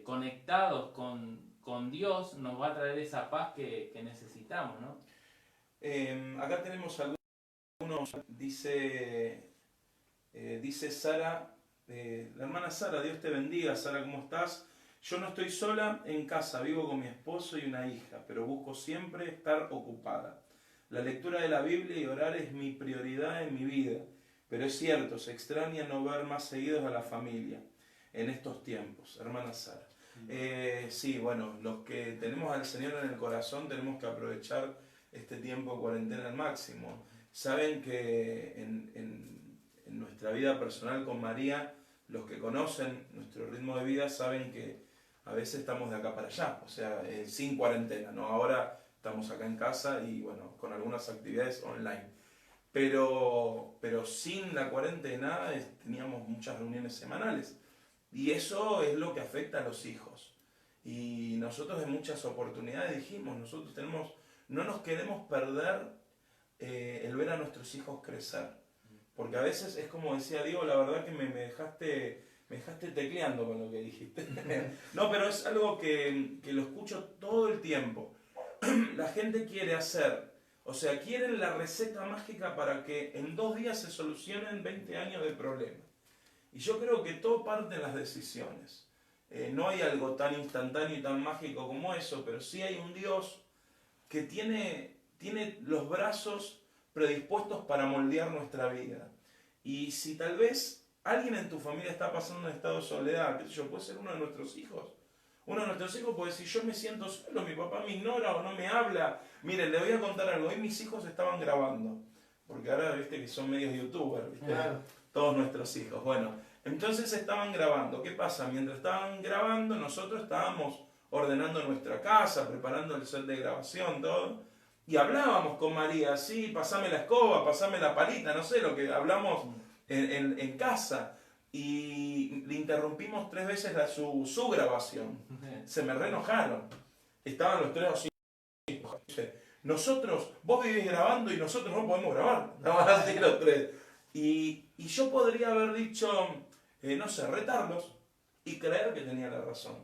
conectados con Dios nos va a traer esa paz que necesitamos, ¿no? Acá tenemos algunos, dice Sara, la hermana Sara, Dios te bendiga. Sara, ¿cómo estás? Yo no estoy sola en casa, vivo con mi esposo y una hija, pero busco siempre estar ocupada. La lectura de la Biblia y orar es mi prioridad en mi vida, pero es cierto, se extraña no ver más seguidos a la familia en estos tiempos. Hermana Sara. Sí, bueno, los que tenemos al Señor en el corazón tenemos que aprovechar este tiempo de cuarentena al máximo. Saben que en nuestra vida personal con María, los que conocen nuestro ritmo de vida saben que a veces estamos de acá para allá, o sea, sin cuarentena, ¿no? Ahora estamos acá en casa y bueno, con algunas actividades online. Pero sin la cuarentena teníamos muchas reuniones semanales. Y eso es lo que afecta a los hijos. Y nosotros en muchas oportunidades dijimos, nosotros no nos queremos perder el ver a nuestros hijos crecer. Porque a veces es como decía Diego, la verdad que me dejaste tecleando con lo que dijiste. No, pero es algo que lo escucho todo el tiempo. La gente quiere quieren la receta mágica para que en 2 días se solucionen 20 años de problemas. Y yo creo que todo parte de las decisiones. No hay algo tan instantáneo y tan mágico como eso, pero sí hay un Dios que tiene los brazos predispuestos para moldear nuestra vida. Y si tal vez alguien en tu familia está pasando un estado de soledad, qué sé yo, puede ser uno de nuestros hijos. Uno de nuestros hijos puede decir, yo me siento solo, mi papá me ignora o no me habla. Miren, le voy a contar algo. Hoy mis hijos estaban grabando, porque ahora viste que son medios youtubers, ¿viste? Claro. Todos nuestros hijos. Bueno, entonces estaban grabando. ¿Qué pasa? Mientras estaban grabando, nosotros estábamos ordenando nuestra casa, preparando el set de grabación, todo. Y hablábamos con María, sí, pasame la escoba, pasame la palita, no sé, lo que hablamos en casa. Y le interrumpimos 3 veces su grabación. Se me re enojaron. Estaban los 3 así. Vos vivís grabando y nosotros no podemos grabar. Estaban así los 3. Y yo podría haber dicho, retarlos y creer que tenía la razón.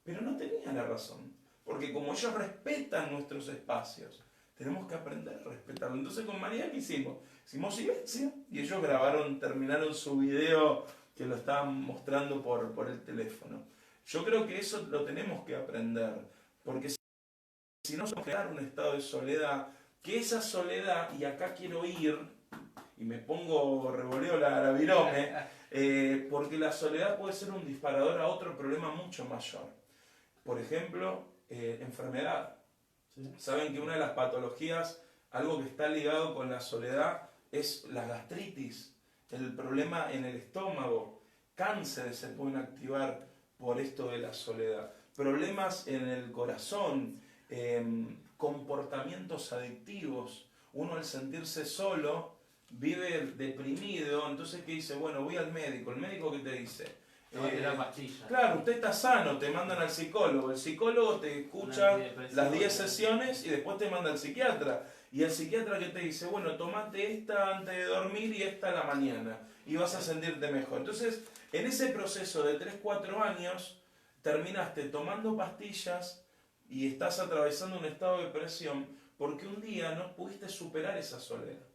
Pero no tenía la razón. Porque como ellos respetan nuestros espacios, tenemos que aprender a respetarlo. Entonces con María, ¿qué hicimos? Hicimos silencio y ellos terminaron su video que lo estaban mostrando por el teléfono. Yo creo que eso lo tenemos que aprender, porque si no, vamos a crear un estado de soledad, que esa soledad, y acá quiero ir, y me pongo, revoleo la virome, porque la soledad puede ser un disparador a otro problema mucho mayor. Por ejemplo, enfermedad. Sí. Saben que una de las patologías, algo que está ligado con la soledad, es la gastritis, el problema en el estómago, cánceres se pueden activar por esto de la soledad, problemas en el corazón, comportamientos adictivos. Uno al sentirse solo vive deprimido, entonces ¿qué dice? Bueno, voy al médico. ¿El médico qué te dice? La pastilla. Claro, usted está sano, te mandan al psicólogo. El psicólogo te escucha las 10 sesiones y después te manda al psiquiatra. Y el psiquiatra que te dice, bueno, tomate esta antes de dormir y esta a la mañana y vas a sentirte mejor. Entonces, en ese proceso de 3-4 años, terminaste tomando pastillas y estás atravesando un estado de depresión porque un día no pudiste superar esa soledad.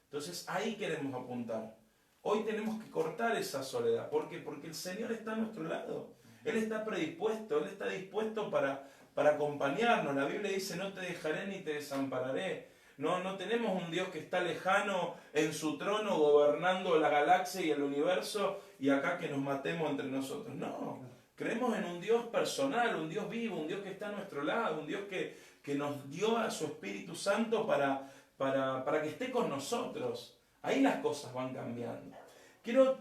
Entonces, ahí queremos apuntar. Hoy tenemos que cortar esa soledad. ¿Por qué? Porque el Señor está a nuestro lado. Él está predispuesto, Él está dispuesto para acompañarnos. La Biblia dice, no te dejaré ni te desampararé. No tenemos un Dios que está lejano en su trono gobernando la galaxia y el universo y acá que nos matemos entre nosotros. No, creemos en un Dios personal, un Dios vivo, un Dios que está a nuestro lado, un Dios que nos dio a su Espíritu Santo para que esté con nosotros. Ahí las cosas van cambiando. Quiero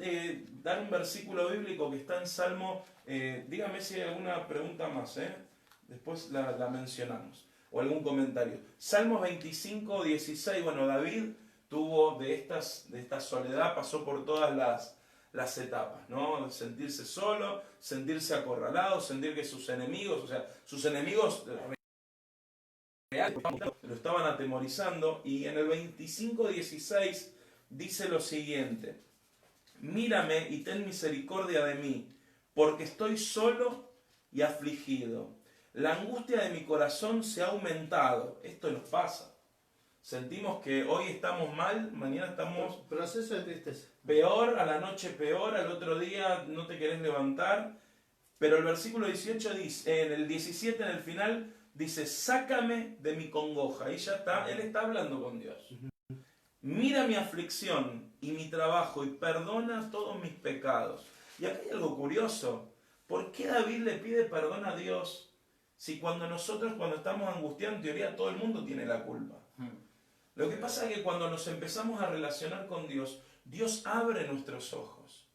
dar un versículo bíblico que está en Salmo, dígame si hay alguna pregunta más, después la mencionamos, o algún comentario. Salmos 25, 16, bueno, David tuvo de esta soledad, pasó por todas las etapas, ¿no? Sentirse solo, sentirse acorralado, sentir que sus enemigos, o sea, sus enemigos reales lo estaban atemorizando, y en el 25, 16 dice lo siguiente: mírame y ten misericordia de mí, porque estoy solo y afligido. La angustia de mi corazón se ha aumentado. Esto nos pasa. Sentimos que hoy estamos mal, mañana estamos... Proceso de tristeza. Peor, a la noche peor, al otro día no te querés levantar. Pero el versículo 18 dice, en el 17, en el final, dice, sácame de mi congoja. Ahí ya está, él está hablando con Dios. Mira mi aflicción y mi trabajo y perdona todos mis pecados. Y acá hay algo curioso. ¿Por qué David le pide perdón a Dios si cuando estamos angustiados, en teoría todo el mundo tiene la culpa? Lo que pasa es que cuando nos empezamos a relacionar con Dios, Dios abre nuestros ojos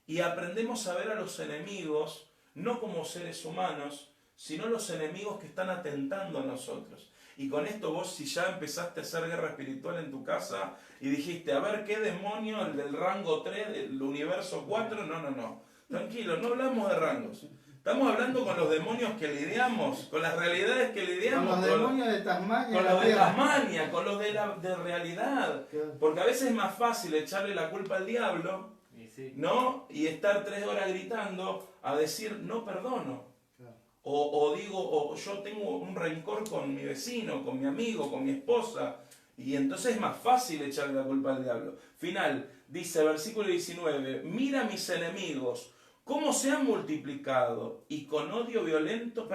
y aprendemos a ver a los enemigos no como seres humanos, sino los enemigos que están atentando a nosotros. Y con esto vos, si ya empezaste a hacer guerra espiritual en tu casa y dijiste, a ver, ¿qué demonio? ¿El del rango 3, del universo 4? No. Tranquilo, no hablamos de rangos. Estamos hablando con los demonios que lidiamos, con las realidades que lidiamos. Con los demonios de Tasmania. Con los de Tasmania, con los de realidad. Claro. Porque a veces es más fácil echarle la culpa al diablo, ¿no? Y estar 3 horas gritando a decir, no perdono. O yo tengo un rencor con mi vecino, con mi amigo, con mi esposa, y entonces es más fácil echarle la culpa al diablo. Final, dice versículo 19, mira mis enemigos, cómo se han multiplicado, y con odio violento,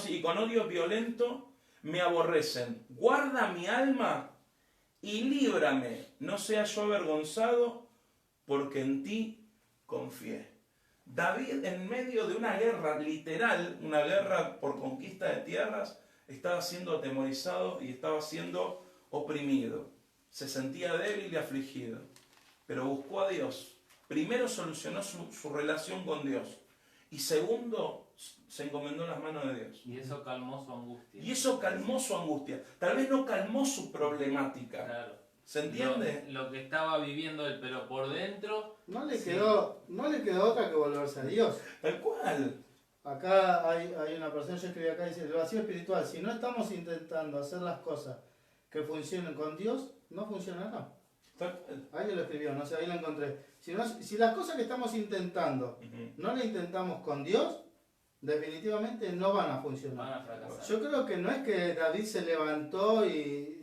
y con odio violento me aborrecen. Guarda mi alma y líbrame, no sea yo avergonzado, porque en ti confié. David, en medio de una guerra literal, una guerra por conquista de tierras, estaba siendo atemorizado y estaba siendo oprimido. Se sentía débil y afligido, pero buscó a Dios. Primero solucionó su relación con Dios y segundo, se encomendó en las manos de Dios. Y eso calmó su angustia. Y eso calmó su angustia. Tal vez no calmó su problemática. Claro. ¿Se entiende? Lo que estaba viviendo él, pero por dentro... No le quedó otra que volverse a Dios. Tal cual. Acá hay una persona, yo escribí acá, dice, el vacío espiritual, si no estamos intentando hacer las cosas que funcionen con Dios, no funcionarán. Tal cual. Ahí lo escribió, no sé, ahí lo encontré. Si las cosas que estamos intentando no las intentamos con Dios, definitivamente no van a funcionar. Van a fracasar. Yo creo que no es que David se levantó y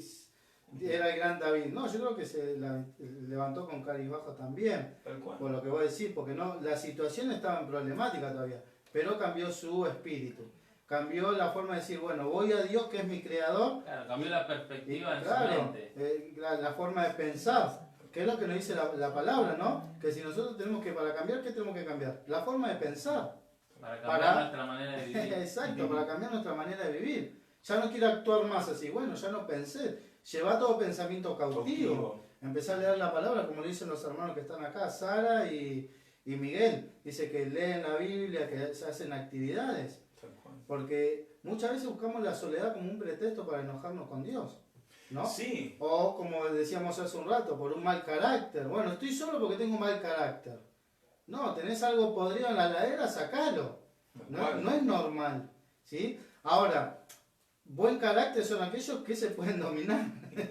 era el gran David. No, yo creo que levantó con caribajo también. Tal cual. Por lo que voy a decir, porque no, la situación estaba en problemática todavía. Pero cambió su espíritu. Cambió la forma de decir, bueno, voy a Dios que es mi creador. Claro, cambió la perspectiva en su Claro, mente. la forma de pensar. Que es lo que nos dice la palabra, ¿no? Que si nosotros tenemos que, para cambiar, ¿qué tenemos que cambiar? La forma de pensar. Para cambiar nuestra manera de vivir. Exacto, para cambiar nuestra manera de vivir. Ya no quiero actuar más así. Bueno, ya no pensé. Lleva todo pensamiento cautivo. Empezar a leer la palabra, como lo dicen los hermanos que están acá, Sara y Miguel. Dice que leen la Biblia, que se hacen actividades. Tal cual. Porque muchas veces buscamos la soledad como un pretexto para enojarnos con Dios, ¿no? Sí. O como decíamos hace un rato, por un mal carácter. Bueno, estoy solo porque tengo mal carácter. No, tenés algo podrido en la heladera, sacalo. No es normal, ¿sí? Ahora, buen carácter son aquellos que se pueden dominar.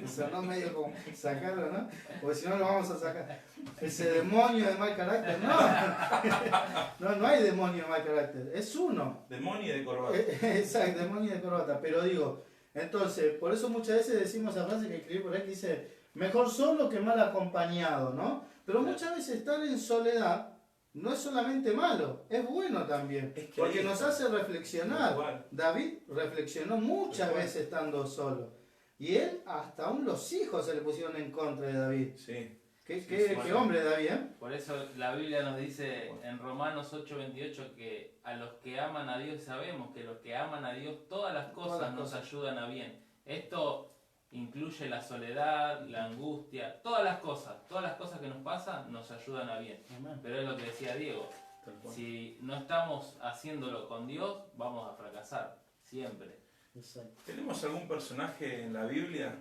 Eso, no medio como sacarlo, ¿no? Porque si no lo vamos a sacar. Ese demonio de mal carácter, no. No hay demonio de mal carácter, es uno. Demonio de corbata. Exacto, demonio de corbata. Pero digo, entonces, por eso muchas veces decimos esa frase que escribí por ahí que dice, mejor solo que mal acompañado, ¿no? Pero muchas veces estar en soledad no es solamente malo, es bueno también, Es que porque ahí nos está. hace reflexionar. Igual. David reflexionó muchas veces estando solo. Y él, hasta aún los hijos se le pusieron en contra de David. Sí. Qué hombre David, ¿eh? Por eso la Biblia nos dice en Romanos 8:28 que a los que aman a Dios, sabemos que los que aman a Dios, todas las cosas nos ayudan a bien. Esto incluye la soledad, la angustia, todas las cosas que nos pasan nos ayudan a bien. Amén. Pero es lo que decía Diego, Tal cual. si no estamos haciéndolo con Dios, vamos a fracasar, siempre. Exacto. ¿Tenemos algún personaje en la Biblia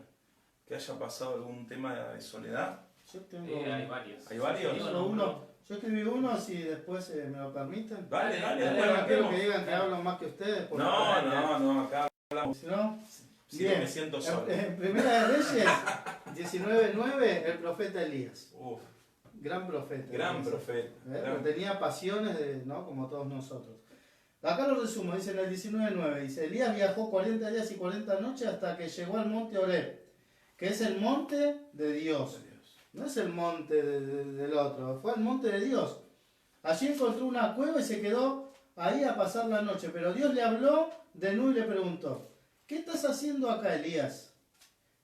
que haya pasado algún tema de soledad? Yo tengo, Hay varios. ¿Hay varios? Sí, tengo uno. Yo escribí uno, si después me lo permiten. Dale, Dale, dale, Bueno, no quiero arranquemos. que digan que hablo más que ustedes. porque- No, acá hablamos. Si no, Si no me siento solo. En Primera de Reyes 19:9, el profeta Elías. Uf, Gran profeta. gran Elías. profeta. Pero tenía pasiones, ¿no? Como todos nosotros. Acá lo resumo, dice en el 19:9, dice, Elías viajó 40 días y 40 noches hasta que llegó al monte Horeb, que es el monte de Dios. No es el monte del otro, fue el monte de Dios. Allí encontró una cueva y se quedó ahí a pasar la noche. Pero Dios le habló de nuevo y le preguntó, ¿qué estás haciendo acá, Elías?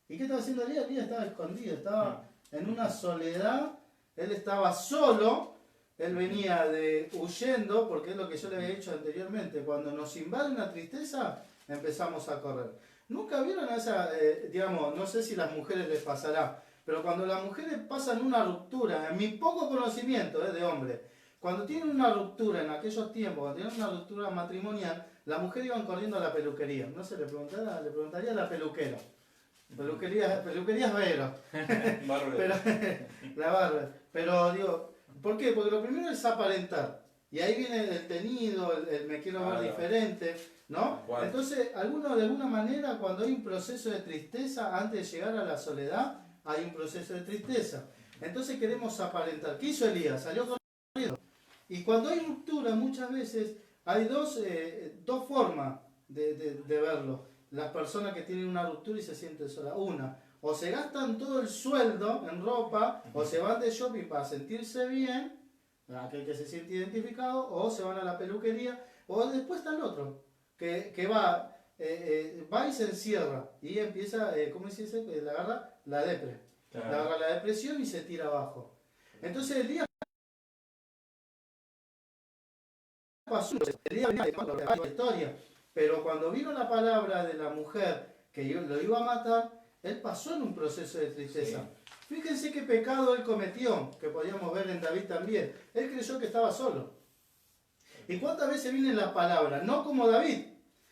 ¿Y qué estaba haciendo Elías? Elías estaba escondido, estaba en una soledad, él estaba solo, él venía huyendo, porque es lo que yo le había dicho anteriormente, cuando nos invade una tristeza, empezamos a correr. ¿Nunca vieron esa, digamos, no sé si a las mujeres les pasará, pero cuando las mujeres pasan una ruptura, en mi poco conocimiento de hombre, cuando tienen una ruptura en aquellos tiempos, cuando tienen una ruptura matrimonial, las mujeres iban corriendo a la peluquería. No se le preguntaría a la peluquera. Peluquerías Vero. Bárbaro. Pero, la barba. Pero digo, ¿por qué? Porque lo primero es aparentar. Y ahí viene el tenido, el me quiero ver diferente, ¿no? Bueno. Entonces, de alguna manera, cuando hay un proceso de tristeza, antes de llegar a la soledad, hay un proceso de tristeza. Entonces queremos aparentar. ¿Qué hizo Elías? Salió corriendo. Y cuando hay ruptura, muchas veces hay dos formas de verlo. Las personas que tienen una ruptura y se sienten solas. Una, o se gastan todo el sueldo en ropa, o se van de shopping para sentirse bien, aquel que se siente identificado, o se van a la peluquería, o después está el otro, que va y se encierra, y empieza, ¿cómo se dice? Le agarra la depre. Claro. Le agarra la depresión y se tira abajo. Entonces el día pasó, el día venía de la historia, pero cuando vino la palabra de la mujer que lo iba a matar, él pasó en un proceso de tristeza. Sí. Fíjense qué pecado él cometió, que podíamos ver en David también. Él creyó que estaba solo. ¿Y cuántas veces viene la palabra? No como David.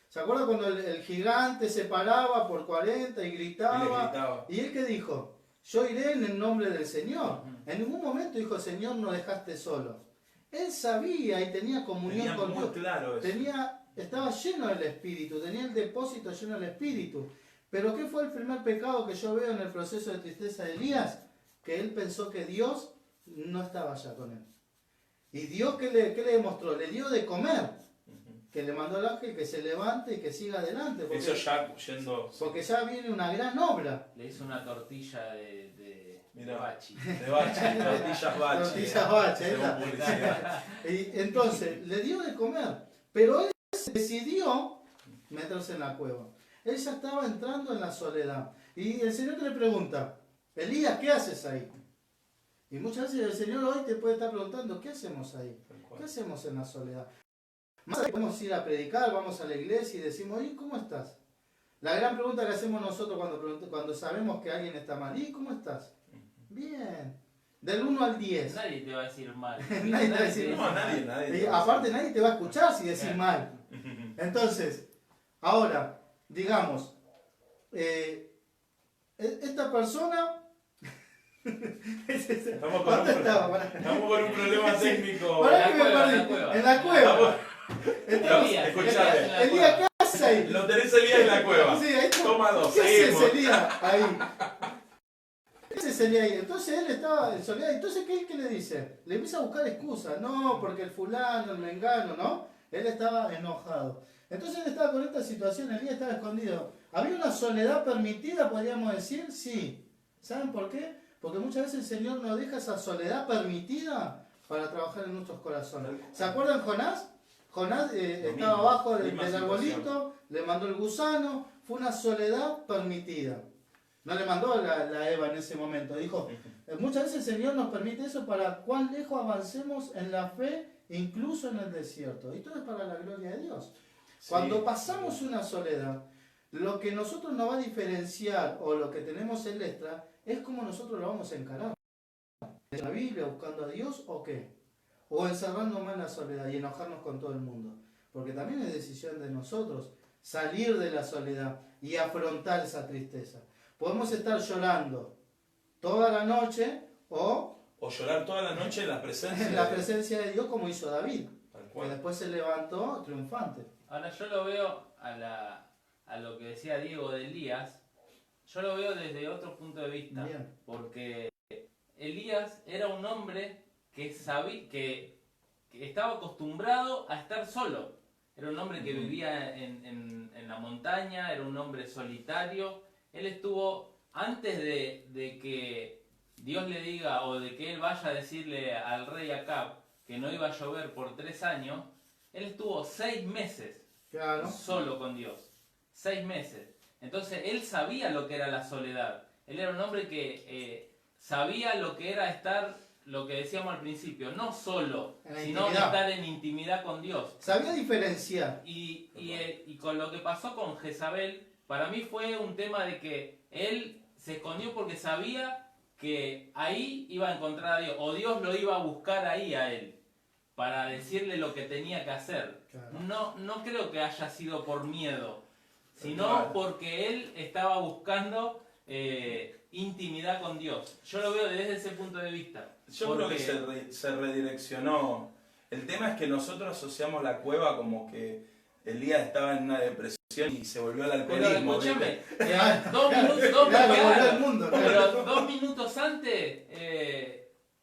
¿Se acuerdan cuando el gigante se paraba por 40 y gritaba? ¿Y él qué dijo? Yo iré en el nombre del Señor. En ningún momento dijo, Señor, no dejaste solo. Él sabía y tenía comunión con Dios. Claro eso. Estaba lleno del Espíritu, tenía el depósito lleno del Espíritu. Pero ¿qué fue el primer pecado que yo veo en el proceso de tristeza de Elías? Que él pensó que Dios no estaba allá con él. ¿Y Dios qué le demostró? Le dio de comer. que le mandó el ángel que se levante y que siga adelante. Eso ya yendo... Porque ya viene una gran obra. Le hizo una tortilla de bachi. De bachi, tortillas bachi. Tortillas bachi, según esa. publicidad. Y entonces, le dio de comer. Pero él decidió meterse en la cueva. Él ya estaba entrando en la soledad. Y el Señor le pregunta, Elías, ¿qué haces ahí? Y muchas veces el Señor hoy te puede estar preguntando, ¿qué hacemos ahí? ¿Qué hacemos en la soledad? Más allá podemos ir a predicar, vamos a la iglesia y decimos, ¿y cómo estás? La gran pregunta que hacemos nosotros cuando sabemos que alguien está mal, ¿y cómo estás? Bien. Del 1 al 10. Nadie te va a decir mal. Nadie te va a decir No, nadie. Y aparte nadie te va a escuchar si decís mal. Entonces, ahora, digamos, esta persona... Estamos con un problema técnico. Pará que me perdí. En la cueva. Entonces, Escuchame. Elías, ¿qué haces ahí? Lo tenés Elías en la cueva. Sí, ahí está. Toma dos, ¿Qué haces seguimos. Elías ahí? ¿Qué haces Elías ahí? Entonces él estaba en soledad. Entonces, ¿qué le dice? Le empieza a buscar excusas. No, porque el fulano, el mengano, ¿no? Él estaba enojado. Entonces él estaba con esta situación. Elías estaba escondido. ¿Había una soledad permitida, podríamos decir? Sí. ¿Saben por qué? Porque muchas veces el Señor nos deja esa soledad permitida para trabajar en nuestros corazones. ¿Se acuerdan Jonás? Jonás estaba abajo del arbolito, le mandó el gusano, fue una soledad permitida. No le mandó la Eva en ese momento. Dijo, muchas veces el Señor nos permite eso para cuán lejos avancemos en la fe, incluso en el desierto. Y todo es para la gloria de Dios. Cuando pasamos una soledad, lo que nosotros nos va a diferenciar o lo que tenemos en extra es cómo nosotros lo vamos a encarar. ¿En la Biblia buscando a Dios o qué? O encerrándonos en la soledad y enojarnos con todo el mundo. Porque también es decisión de nosotros salir de la soledad y afrontar esa tristeza. Podemos estar llorando toda la noche o llorar toda la noche en la presencia de Dios como hizo David. Que después se levantó triunfante. Ahora yo lo veo a lo que decía Diego de Elías, yo lo veo desde otro punto de vista. Bien. Porque Elías era un hombre que sabía que estaba acostumbrado a estar solo. Era un hombre que vivía en la montaña, era un hombre solitario. Él estuvo, antes de que Dios le diga o de que él vaya a decirle al rey Acab que no iba a llover por 3 años, él estuvo 6 meses solo con Dios. 6 meses. Entonces él sabía lo que era la soledad. Él era un hombre que sabía lo que era estar, lo que decíamos al principio, no solo, sino estar en intimidad con Dios. Sabía diferenciar. Y con lo que pasó con Jezabel, para mí fue un tema de que él se escondió porque sabía que ahí iba a encontrar a Dios, o Dios lo iba a buscar ahí a él, para decirle lo que tenía que hacer. Claro. No creo que haya sido por miedo, sino porque él estaba buscando intimidad con Dios. Yo lo veo desde ese punto de vista. Yo creo que se redireccionó. El tema es que nosotros asociamos la cueva como que Elías estaba en una depresión y se volvió al alcoholismo. Pero escúchame, dos minutos antes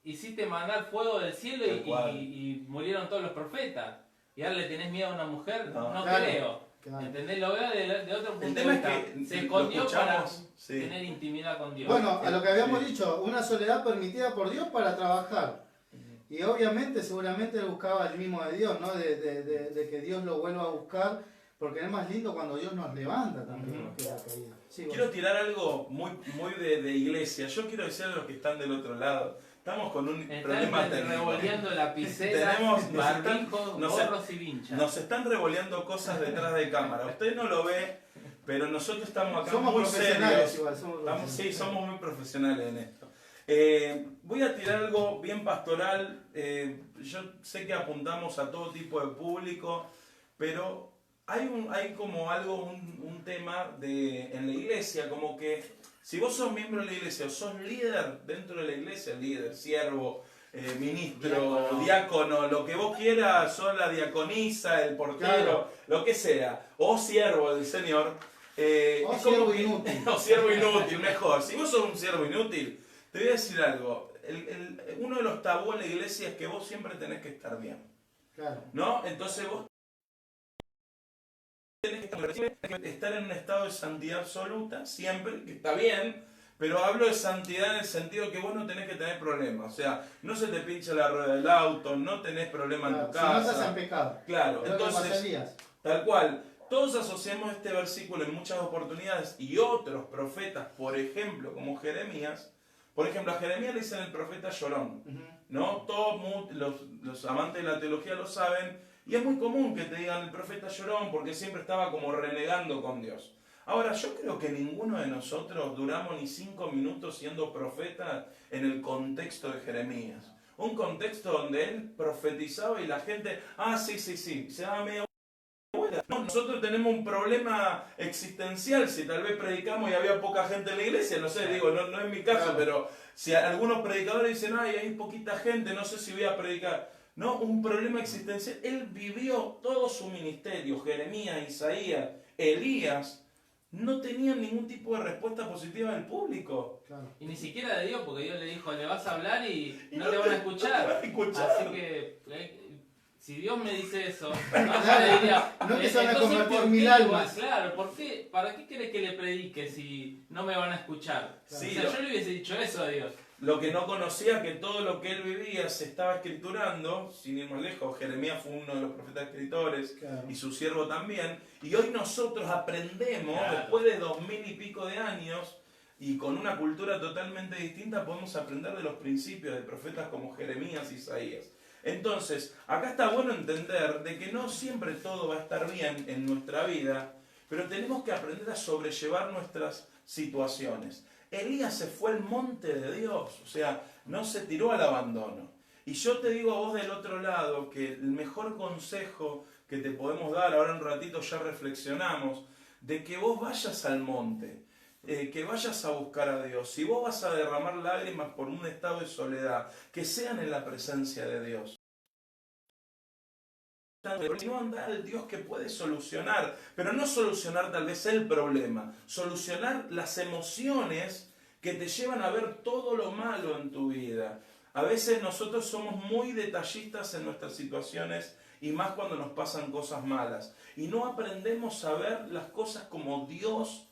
hiciste mandar fuego del cielo y murieron todos los profetas. ¿Y ahora le tenés miedo a una mujer? No creo. Claro. ¿Entendés? Lo veo de otro punto de vista. Se escondió para tener intimidad con Dios. Bueno, a lo que habíamos dicho, una soledad permitida por Dios para trabajar. Y obviamente, seguramente él buscaba el mismo de Dios, ¿no? De que Dios lo vuelva a buscar, porque es más lindo cuando Dios nos levanta también. Que la caída. Sí, quiero tirar algo muy de iglesia. Yo quiero decir a los que están del otro lado. Estamos con un problema técnico. Revoleando lapicera, barbijos, gorros y vinchas. Nos están revoleando cosas detrás de cámara. Usted no lo ve, pero nosotros estamos acá somos muy profesionales serios. Igual, somos profesionales. Sí, somos muy profesionales en esto. Voy a tirar algo bien pastoral. Yo sé que apuntamos a todo tipo de público, pero hay como algo, un tema en la iglesia, como que si vos sos miembro de la iglesia o sos líder dentro de la iglesia, líder, siervo, ministro, diácono, lo que vos quieras, sos la diaconisa, el portero, lo que sea, o siervo del Señor, o siervo inútil. O siervo inútil, mejor. Si vos sos un siervo inútil, te voy a decir algo. Uno de los tabúes en la iglesia es que vos siempre tenés que estar bien. Claro. ¿No? Entonces vos estar en un estado de santidad absoluta, siempre, que está bien, pero hablo de santidad en el sentido que vos no tenés que tener problemas. O sea, no se te pincha la rueda del auto, no tenés problema en tu casa. Si no estás en pecado. Claro, Es lo que entonces, pasarías. tal cual. Todos asociamos este versículo en muchas oportunidades y otros profetas, por ejemplo, como Jeremías. Por ejemplo, a Jeremías le dicen el profeta llorón, ¿no? Todos los amantes de la teología lo saben, y es muy común que te digan el profeta llorón porque siempre estaba como renegando con Dios. Ahora, yo creo que ninguno de nosotros duramos ni 5 minutos siendo profeta en el contexto de Jeremías. Un contexto donde él profetizaba y la gente, sí, se daba medio. No, nosotros tenemos un problema existencial si tal vez predicamos y había poca gente en la iglesia, no sé, digo, no es mi caso, claro. Pero si algunos predicadores dicen, hay poquita gente, no sé si voy a predicar. No, un problema existencial. Él vivió todo su ministerio, Jeremías, Isaías, Elías, no tenían ningún tipo de respuesta positiva del público. Claro. Y ni siquiera de Dios, porque Dios le dijo, le vas a hablar y no te van a escuchar. Así que... Si Dios me dice eso, yo le diría, no que se van a convertir en 1000 almas. Claro, ¿para qué querés que le predique si no me van a escuchar? Sí, o sea, yo le hubiese dicho eso a Dios. Lo que no conocía, que todo lo que él vivía se estaba escriturando, sin ir más lejos. Jeremías fue uno de los profetas escritores, claro. Y su siervo también. Y hoy nosotros aprendemos, claro. Después de 2000 y pico de años, y con una cultura totalmente distinta, podemos aprender de los principios de profetas como Jeremías y Isaías. Entonces, acá está bueno entender de que no siempre todo va a estar bien en nuestra vida, pero tenemos que aprender a sobrellevar nuestras situaciones. Elías se fue al monte de Dios, o sea, no se tiró al abandono. Y yo te digo a vos del otro lado que el mejor consejo que te podemos dar, ahora un ratito ya reflexionamos, de que vos vayas al monte, que vayas a buscar a Dios. Si vos vas a derramar lágrimas por un estado de soledad, que sean en la presencia de Dios. No andar al Dios que puede solucionar, pero no solucionar tal vez el problema, solucionar las emociones que te llevan a ver todo lo malo en tu vida. A veces nosotros somos muy detallistas en nuestras situaciones y más cuando nos pasan cosas malas. Y no aprendemos a ver las cosas como Dios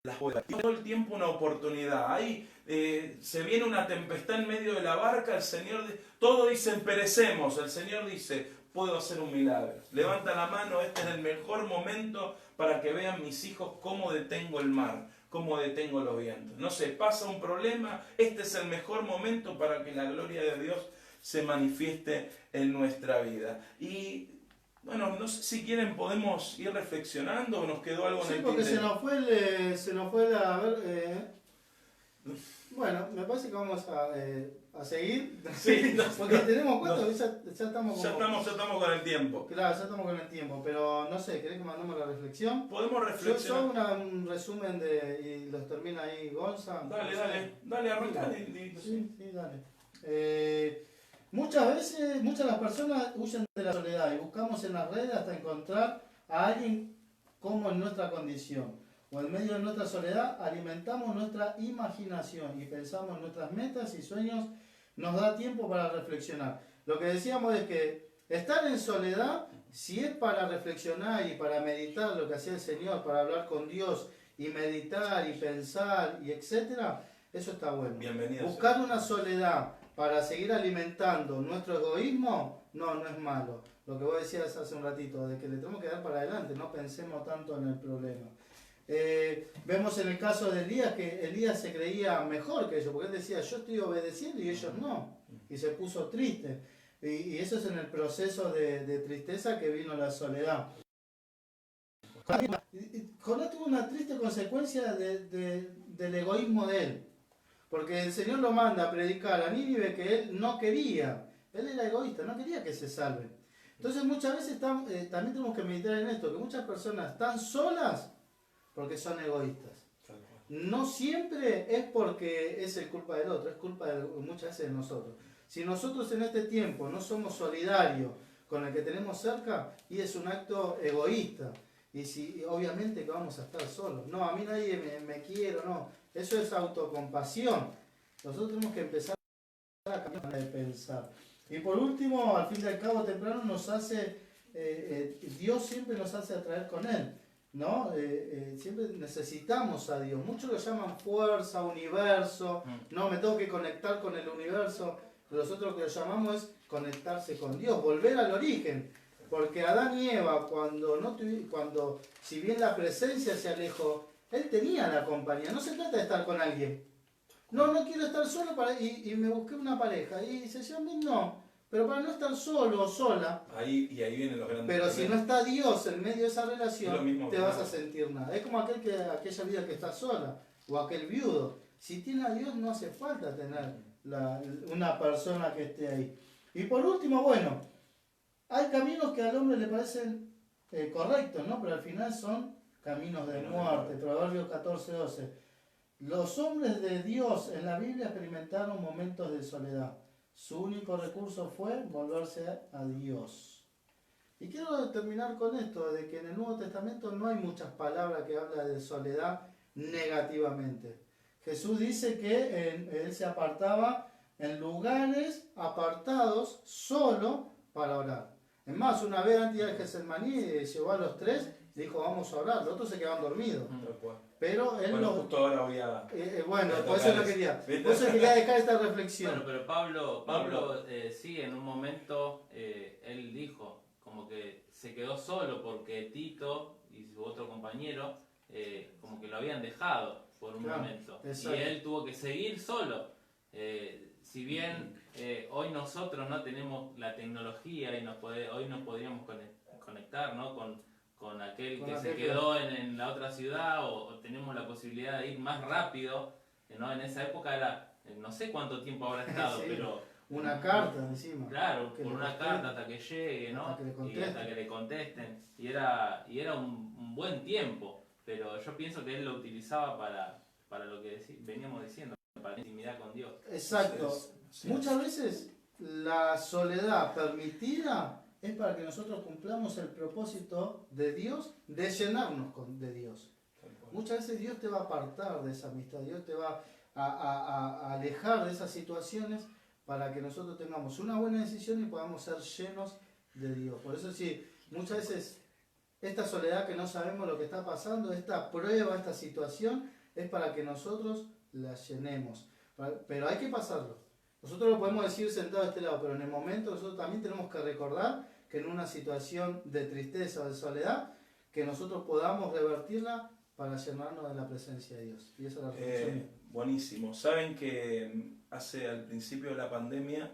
las puede. Todo el tiempo una oportunidad. Ahí se viene una tempestad en medio de la barca, el Señor, todos dicen perecemos, el Señor dice, puedo hacer un milagro. Levanta la mano, este es el mejor momento para que vean mis hijos cómo detengo el mar, cómo detengo los vientos. No sé, pasa un problema, este es el mejor momento para que la gloria de Dios se manifieste en nuestra vida. Y bueno, no sé si quieren podemos ir reflexionando o nos quedó algo en el porque se nos fue la... Bueno, me parece que vamos a seguir. Sí, porque tenemos cuenta, ya estamos ya estamos con el tiempo. Claro, ya estamos con el tiempo, pero no sé, ¿querés que mandemos la reflexión? Podemos reflexionar. Yo hago un resumen y los termina ahí Gonza. Dale, arranca. Sí, dale. Muchas de las personas huyen de la soledad y buscamos en las redes hasta encontrar a alguien como en nuestra condición. O en medio de nuestra soledad alimentamos nuestra imaginación y pensamos en nuestras metas y sueños. Nos da tiempo para reflexionar. Lo que decíamos es que estar en soledad, si es para reflexionar y para meditar lo que hacía el Señor, para hablar con Dios y meditar y pensar y etcétera, eso está bueno. Bienvenido. Buscar una soledad para seguir alimentando nuestro egoísmo, no es malo. Lo que vos decías hace un ratito, de que le tenemos que dar para adelante, no pensemos tanto en el problema. Vemos en el caso de Elías que Elías se creía mejor que ellos, porque él decía, yo estoy obedeciendo y ellos no, y se puso triste. Y eso es en el proceso de tristeza que vino la soledad. Jonás tuvo una triste consecuencia del egoísmo de él. Porque el Señor lo manda a predicar a Nínive que él no quería. Él era egoísta, no quería que se salven. Entonces muchas veces también tenemos que meditar en esto, que muchas personas están solas porque son egoístas. No siempre es porque es culpa del otro, es culpa muchas veces de nosotros. Si nosotros en este tiempo no somos solidarios con el que tenemos cerca, y es un acto egoísta. Y obviamente que vamos a estar solos. No, a mí nadie me quiere, no. Eso es autocompasión. Nosotros tenemos que empezar a cambiar de pensar. Y por último, al fin y al cabo, temprano nos hace Dios siempre nos hace atraer con Él, ¿no? Siempre necesitamos a Dios. Muchos lo llaman fuerza, universo, no, me tengo que conectar con el universo. Nosotros lo que lo llamamos es conectarse con Dios, volver al origen. Porque Adán y Eva, cuando si bien la presencia se alejó, él tenía la compañía. No se trata de estar con alguien. No quiero estar solo y me busqué una pareja. Y se llama no. Pero para no estar solo o sola. Ahí vienen los grandes. Pero si no está Dios en medio de esa relación, te vas nada. a sentir nada. Es como aquella vida que está sola. O aquel viudo. Si tiene a Dios no hace falta tener una persona que esté ahí. Y por último, bueno, hay caminos que al hombre le parecen correctos, ¿no? Pero al final son caminos de muerte. Proverbios 14:12. Los hombres de Dios en la Biblia experimentaron momentos de soledad. Su único recurso fue volverse a Dios. Y quiero terminar con esto, de que en el Nuevo Testamento no hay muchas palabras que hablan de soledad negativamente. Jesús dice que él se apartaba en lugares apartados solo para orar. Es más, una vez antes de Getsemaní llevó a los tres, dijo vamos a orar, los otros se quedaban dormidos. Pero él justo ahora voy a... bueno, por eso lo quería. Por eso quería dejar esta reflexión. Bueno, pero Pablo sí, en un momento él dijo, como que se quedó solo porque Tito y su otro compañero como que lo habían dejado por un momento. Exacto. Y él tuvo que seguir solo. Si bien hoy nosotros no tenemos la tecnología y hoy nos podríamos conectar, ¿no? con aquel que se quedó en la otra ciudad o tenemos la posibilidad de ir más rápido, ¿no? En esa época era, no sé cuánto tiempo habrá estado, sí, pero... Una carta encima. Claro, por una carta hasta que llegue, ¿no? Hasta que le contesten. Y era un buen tiempo, pero yo pienso que él lo utilizaba para lo que veníamos diciendo, para la intimidad con Dios. Exacto. Muchas veces la soledad permitida es para que nosotros cumplamos el propósito de Dios, de llenarnos de Dios. Muchas veces Dios te va a apartar de esa amistad, Dios te va a alejar de esas situaciones para que nosotros tengamos una buena decisión y podamos ser llenos de Dios. Por eso sí, muchas veces esta soledad que no sabemos lo que está pasando, esta prueba, esta situación, es para que nosotros la llenemos. Pero hay que pasarlo. Nosotros lo podemos decir sentado a este lado, pero en el momento nosotros también tenemos que recordar que en una situación de tristeza o de soledad, que nosotros podamos revertirla para llenarnos de la presencia de Dios. Y esa es la reflexión. Buenísimo. Saben que al principio de la pandemia,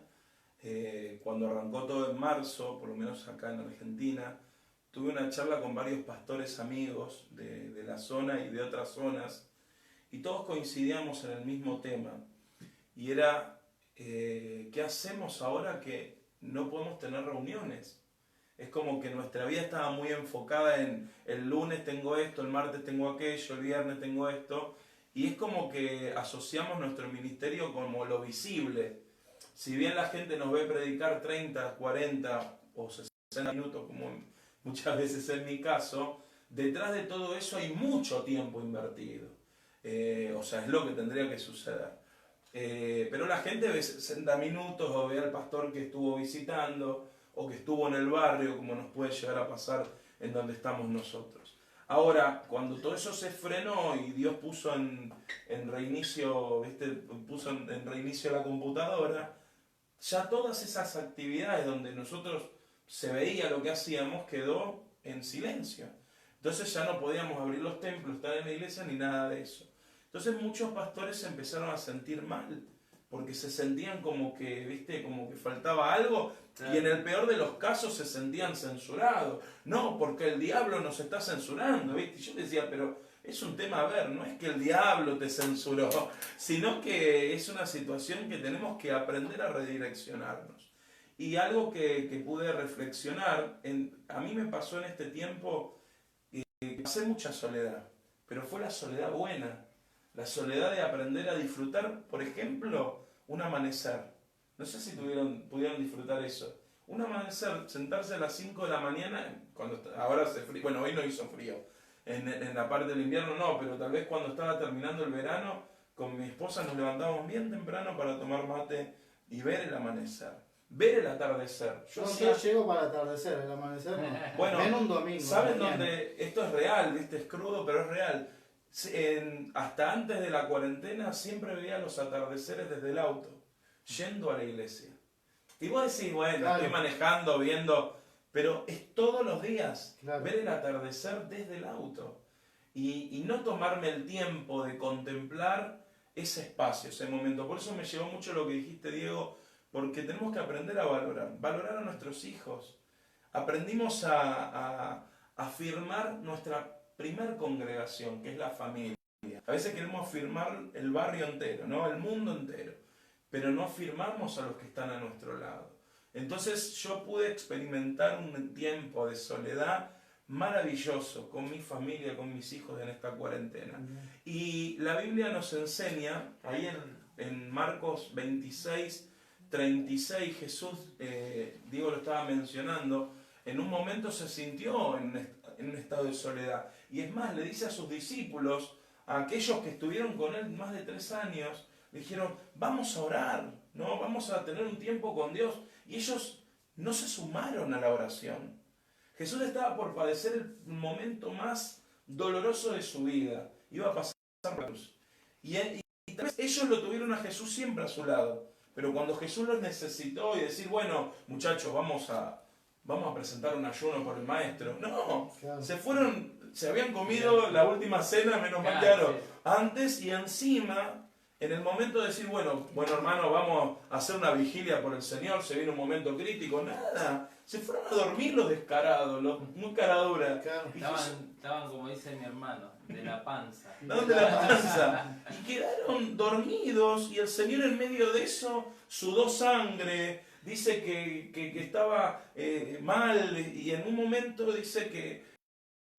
cuando arrancó todo en marzo, por lo menos acá en Argentina, tuve una charla con varios pastores amigos de la zona y de otras zonas, y todos coincidíamos en el mismo tema. Y era, ¿qué hacemos ahora que no podemos tener reuniones? Es como que nuestra vida estaba muy enfocada en el lunes tengo esto, el martes tengo aquello, el viernes tengo esto. Y es como que asociamos nuestro ministerio como lo visible. Si bien la gente nos ve predicar 30, 40 o 60 minutos, como muchas veces es mi caso, detrás de todo eso hay mucho tiempo invertido. O sea, es lo que tendría que suceder. Pero la gente ve 60 minutos o ve al pastor que estuvo visitando o que estuvo en el barrio, como nos puede llegar a pasar en donde estamos nosotros. Ahora, cuando todo eso se frenó y Dios puso en reinicio, puso en reinicio la computadora, ya todas esas actividades donde nosotros se veía lo que hacíamos quedó en silencio. Entonces ya no podíamos abrir los templos, estar en la iglesia ni nada de eso. Entonces muchos pastores se empezaron a sentir mal, porque se sentían como que, como que faltaba algo, claro. Y en el peor de los casos se sentían censurados. No, porque el diablo nos está censurando, ¿viste? Y yo decía, pero es un tema, a ver, no es que el diablo te censuró, sino que es una situación que tenemos que aprender a redireccionarnos. Y algo que pude reflexionar, a mí me pasó en este tiempo, pasé mucha soledad, pero fue la soledad buena. La soledad de aprender a disfrutar, por ejemplo, un amanecer. No sé si pudieron disfrutar eso. Un amanecer, sentarse a las 5 de la mañana, ahora hace frío, bueno, hoy no hizo frío, en la parte del invierno no, pero tal vez cuando estaba terminando el verano, con mi esposa nos levantábamos bien temprano para tomar mate y ver el amanecer. ver el atardecer. Yo llego para el atardecer, el amanecer no. Bueno, ven un domingo. ¿saben dónde? Esto es real, ¿viste? Es crudo, pero es real. Hasta antes de la cuarentena siempre veía los atardeceres desde el auto, yendo a la iglesia. Y vos decís, bueno, claro, estoy manejando, viendo, pero es todos los días, claro, ver el atardecer desde el auto. Y no tomarme el tiempo de contemplar ese espacio, ese momento. Por eso me llevó mucho lo que dijiste, Diego, porque tenemos que aprender a valorar a nuestros hijos. Aprendimos a afirmar nuestra primer congregación, que es la familia. A veces queremos afirmar el barrio entero, ¿no? El mundo entero, pero no afirmamos a los que están a nuestro lado. Entonces yo pude experimentar un tiempo de soledad maravilloso con mi familia, con mis hijos en esta cuarentena. Y la Biblia nos enseña, ahí en Marcos 26, 36, Jesús, Diego lo estaba mencionando, en un momento se sintió en un estado de soledad. Y es más, le dice a sus discípulos, a aquellos que estuvieron con él más de 3 años, le dijeron, vamos a orar, ¿no? Vamos a tener un tiempo con Dios. Y ellos no se sumaron a la oración. Jesús estaba por padecer el momento más doloroso de su vida. Iba a pasar por la cruz. Y tal vez ellos lo tuvieron a Jesús siempre a su lado. Pero cuando Jesús los necesitó y decir, bueno, muchachos, vamos a presentar un ayuno por el maestro. No, claro, se habían comido la última cena, menos mal claro, antes, y encima, en el momento de decir, bueno hermano, vamos a hacer una vigilia por el Señor, se viene un momento crítico, nada. Se fueron a dormir los descarados, muy caradura. claro. Estaban, como dice mi hermano, de la panza. ¿No? De la panza. Y quedaron dormidos y el Señor en medio de eso sudó sangre, dice que estaba mal y en un momento dice que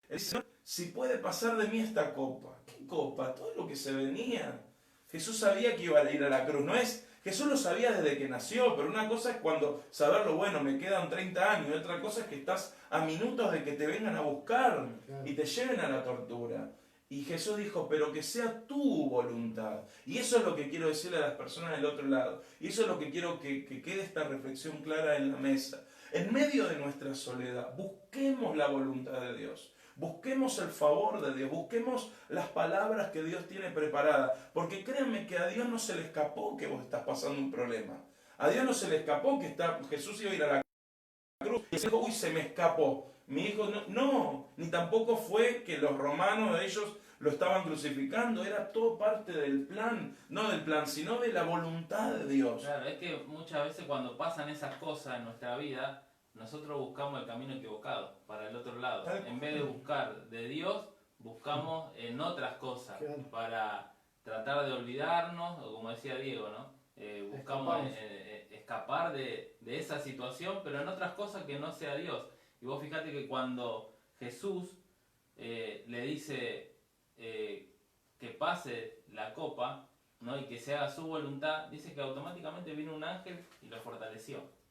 el Señor, si puede pasar de mí esta copa. ¿Qué copa? Todo lo que se venía. Jesús sabía que iba a ir a la cruz, no es... Jesús lo sabía desde que nació, pero una cosa es cuando saberlo, bueno, me quedan 30 años, otra cosa es que estás a minutos de que te vengan a buscar y te lleven a la tortura. Y Jesús dijo, pero que sea tu voluntad. Y eso es lo que quiero decirle a las personas del otro lado. Y eso es lo que quiero que quede esta reflexión clara en la mesa. En medio de nuestra soledad, busquemos la voluntad de Dios. Busquemos el favor de Dios, busquemos las palabras que Dios tiene preparadas, porque créanme que a Dios no se le escapó que vos estás pasando un problema. A Dios no se le escapó que Jesús iba a ir a la cruz y dijo, uy, se me escapó. Mi hijo no, ni tampoco fue que los romanos, ellos lo estaban crucificando, era todo parte del plan, no del plan, sino de la voluntad de Dios. Claro, es que muchas veces cuando pasan esas cosas en nuestra vida, nosotros buscamos el camino equivocado, para el otro lado. En vez de buscar de Dios, buscamos en otras cosas, para tratar de olvidarnos, o como decía Diego, ¿no? Buscamos escapar de esa situación, pero en otras cosas que no sea Dios. Y vos fíjate que cuando Jesús le dice que pase la copa, ¿no? Y que se haga su voluntad, dice que automáticamente vino un ángel y lo fortaleció.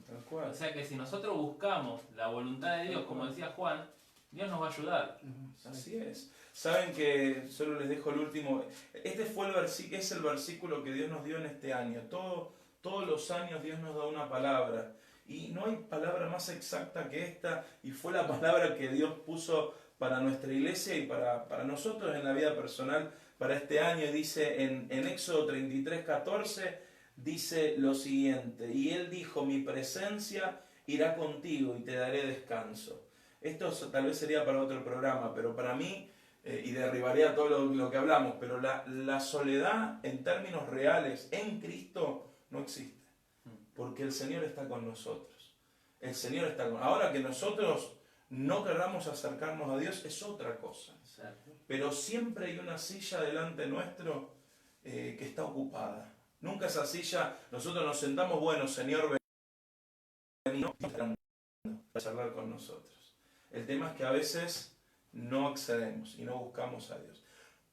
Tal cual. O sea que si nosotros buscamos la voluntad de Dios, como decía Juan, Dios nos va a ayudar. Así es. Saben que, solo les dejo el último, este fue es el versículo que Dios nos dio en este año. Todos los años Dios nos da una palabra. Y no hay palabra más exacta que esta, y fue la palabra que Dios puso para nuestra iglesia y para nosotros en la vida personal para este año. Dice en Éxodo 33, 14, dice lo siguiente, y Él dijo, mi presencia irá contigo y te daré descanso. Esto tal vez sería para otro programa, pero para mí, y derribaría todo lo que hablamos, pero la soledad en términos reales en Cristo no existe, porque el Señor está con nosotros. El Señor está con nosotros. Ahora que nosotros no querramos acercarnos a Dios es otra cosa, pero siempre hay una silla delante nuestro que está ocupada. Nunca esa silla, nosotros nos sentamos, bueno, Señor, ven a charlar con nosotros. El tema es que a veces no accedemos y no buscamos a Dios.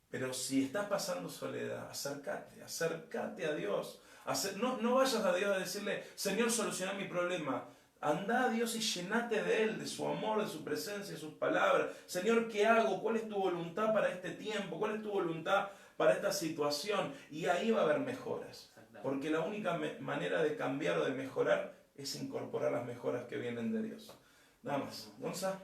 Pero si estás pasando soledad, acércate a Dios. No vayas a Dios a decirle, Señor, soluciona mi problema. Anda a Dios y llenate de Él, de su amor, de su presencia, de sus palabras. Señor, ¿qué hago? ¿Cuál es tu voluntad para este tiempo? ¿Cuál es tu voluntad para esta situación? Y ahí va a haber mejoras. Porque la única manera de cambiar o de mejorar es incorporar las mejoras que vienen de Dios. Nada más. ¿Gonza?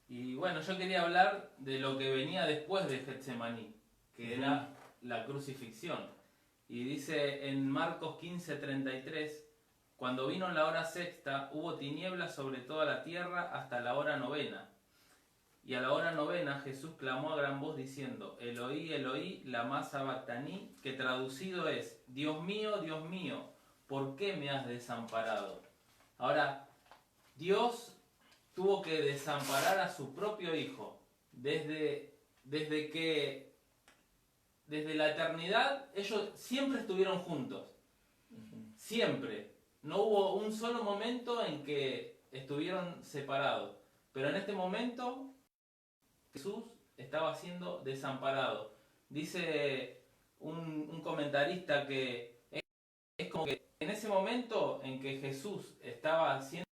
Y bueno, yo quería hablar de lo que venía después de Getsemaní, que era la crucifixión. Y dice en Marcos 15:33, cuando vino la hora sexta, hubo tinieblas sobre toda la tierra hasta la hora novena. Y a la hora novena Jesús clamó a gran voz diciendo, Eloí, Eloí, lama sabactaní, que traducido es, Dios mío, ¿por qué me has desamparado? Ahora, Dios tuvo que desamparar a su propio Hijo. Desde la eternidad, ellos siempre estuvieron juntos. Siempre. No hubo un solo momento en que estuvieron separados. Pero en este momento, Jesús estaba siendo desamparado. Dice un comentarista que es como que en ese momento en que Jesús estaba siendo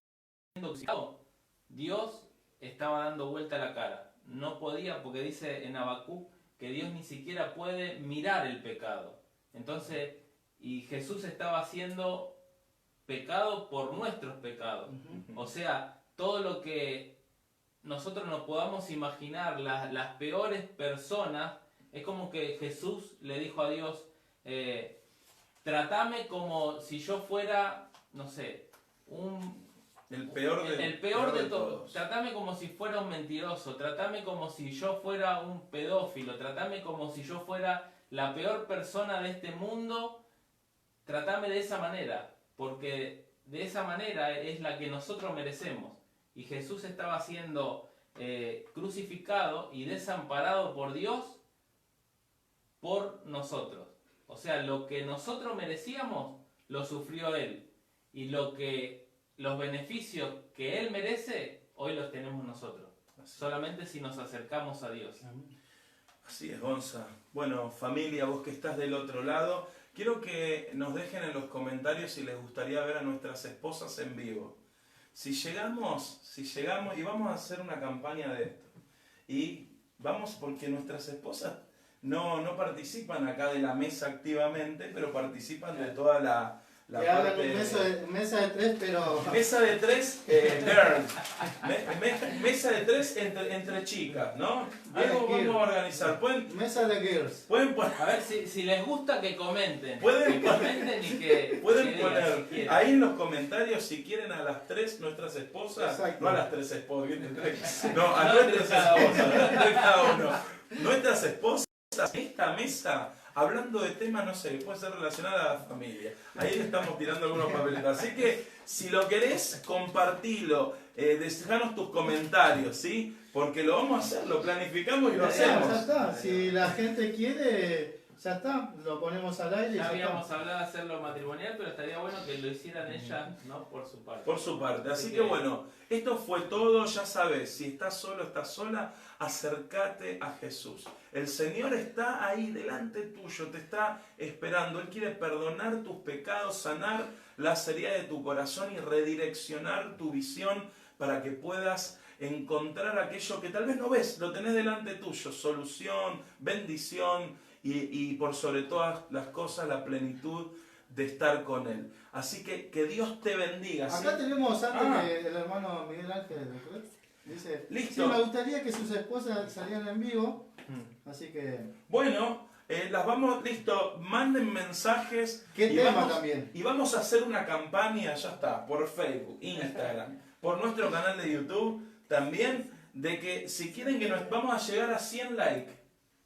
crucificado, Dios estaba dando vuelta la cara. No podía, porque dice en Habacuc que Dios ni siquiera puede mirar el pecado. Entonces, y Jesús estaba siendo pecado por nuestros pecados. O sea, todo lo que nosotros nos podamos imaginar, las peores personas, es como que Jesús le dijo a Dios, tratame como si yo fuera, no sé, el peor de todos. Tratame como si fuera un mentiroso, tratame como si yo fuera un pedófilo, tratame como si yo fuera la peor persona de este mundo, tratame de esa manera, porque de esa manera es la que nosotros merecemos. Y Jesús estaba siendo crucificado y desamparado por Dios por nosotros. O sea, lo que nosotros merecíamos, lo sufrió Él. Y los beneficios que Él merece, hoy los tenemos nosotros. Solamente si nos acercamos a Dios. Así es, Gonza. Bueno, familia, vos que estás del otro lado, quiero que nos dejen en los comentarios si les gustaría ver a nuestras esposas en vivo. Si llegamos, y vamos a hacer una campaña de esto. Y vamos, porque nuestras esposas no participan acá de la mesa activamente, pero participan de toda la que hagan mesa de tres, pero... Mesa de tres, girls. Mesa de tres entre chicas, ¿no? Algo vamos a organizar. Mesa de girls. Pueden poner... A ver, si les gusta que comenten. Pueden poner si ahí en los comentarios si quieren a las tres nuestras esposas. Exacto. No a las tres esposas, no, a nuestras esposas, cada uno. Nuestras esposas, esta mesa... Hablando de temas, no sé, puede ser relacionada a la familia. Ahí le estamos tirando algunos papelitos. Así que, si lo querés, compartilo. Dejanos tus comentarios, ¿sí? Porque lo vamos a hacer, lo planificamos y lo hacemos. Ya está. Si la gente quiere, ya está. Lo ponemos al aire y ya ya habíamos está. hablado de hacerlo matrimonial, pero estaría bueno que lo hicieran ellas, ¿no? Por su parte. Por su parte. Así que bueno, esto fue todo. Ya sabes, si estás solo, estás sola, acércate a Jesús. El Señor está ahí delante tuyo, te está esperando. Él quiere perdonar tus pecados, sanar las heridas de tu corazón y redireccionar tu visión para que puedas encontrar aquello que tal vez no ves, lo tenés delante tuyo, solución, bendición y por sobre todas las cosas la plenitud de estar con Él. Así que Dios te bendiga. Acá tenemos antes que el hermano Miguel Ángel dice, listo. Sí, me gustaría que sus esposas salieran en vivo, así que... Bueno, las vamos, listo, manden mensajes. ¿Qué tema también? Y vamos a hacer una campaña, ya está, por Facebook, Instagram, por nuestro canal de YouTube también, de que si quieren que nos vamos a llegar a 100 likes.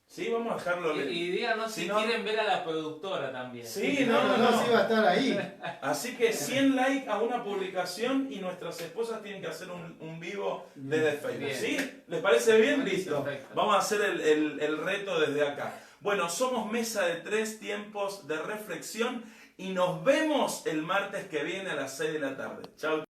Sí, vamos a dejarlo. Y díganos si quieren ver a la productora también. Sí, no sí va a estar ahí. Así que 100 likes a una publicación y nuestras esposas tienen que hacer un vivo desde Facebook. Bien. ¿Sí? ¿Les parece bien? Listo. Perfecto. Vamos a hacer el reto desde acá. Bueno, somos Mesa de Tres, tiempos de reflexión y nos vemos el martes que viene a las 6 de la tarde. Chao.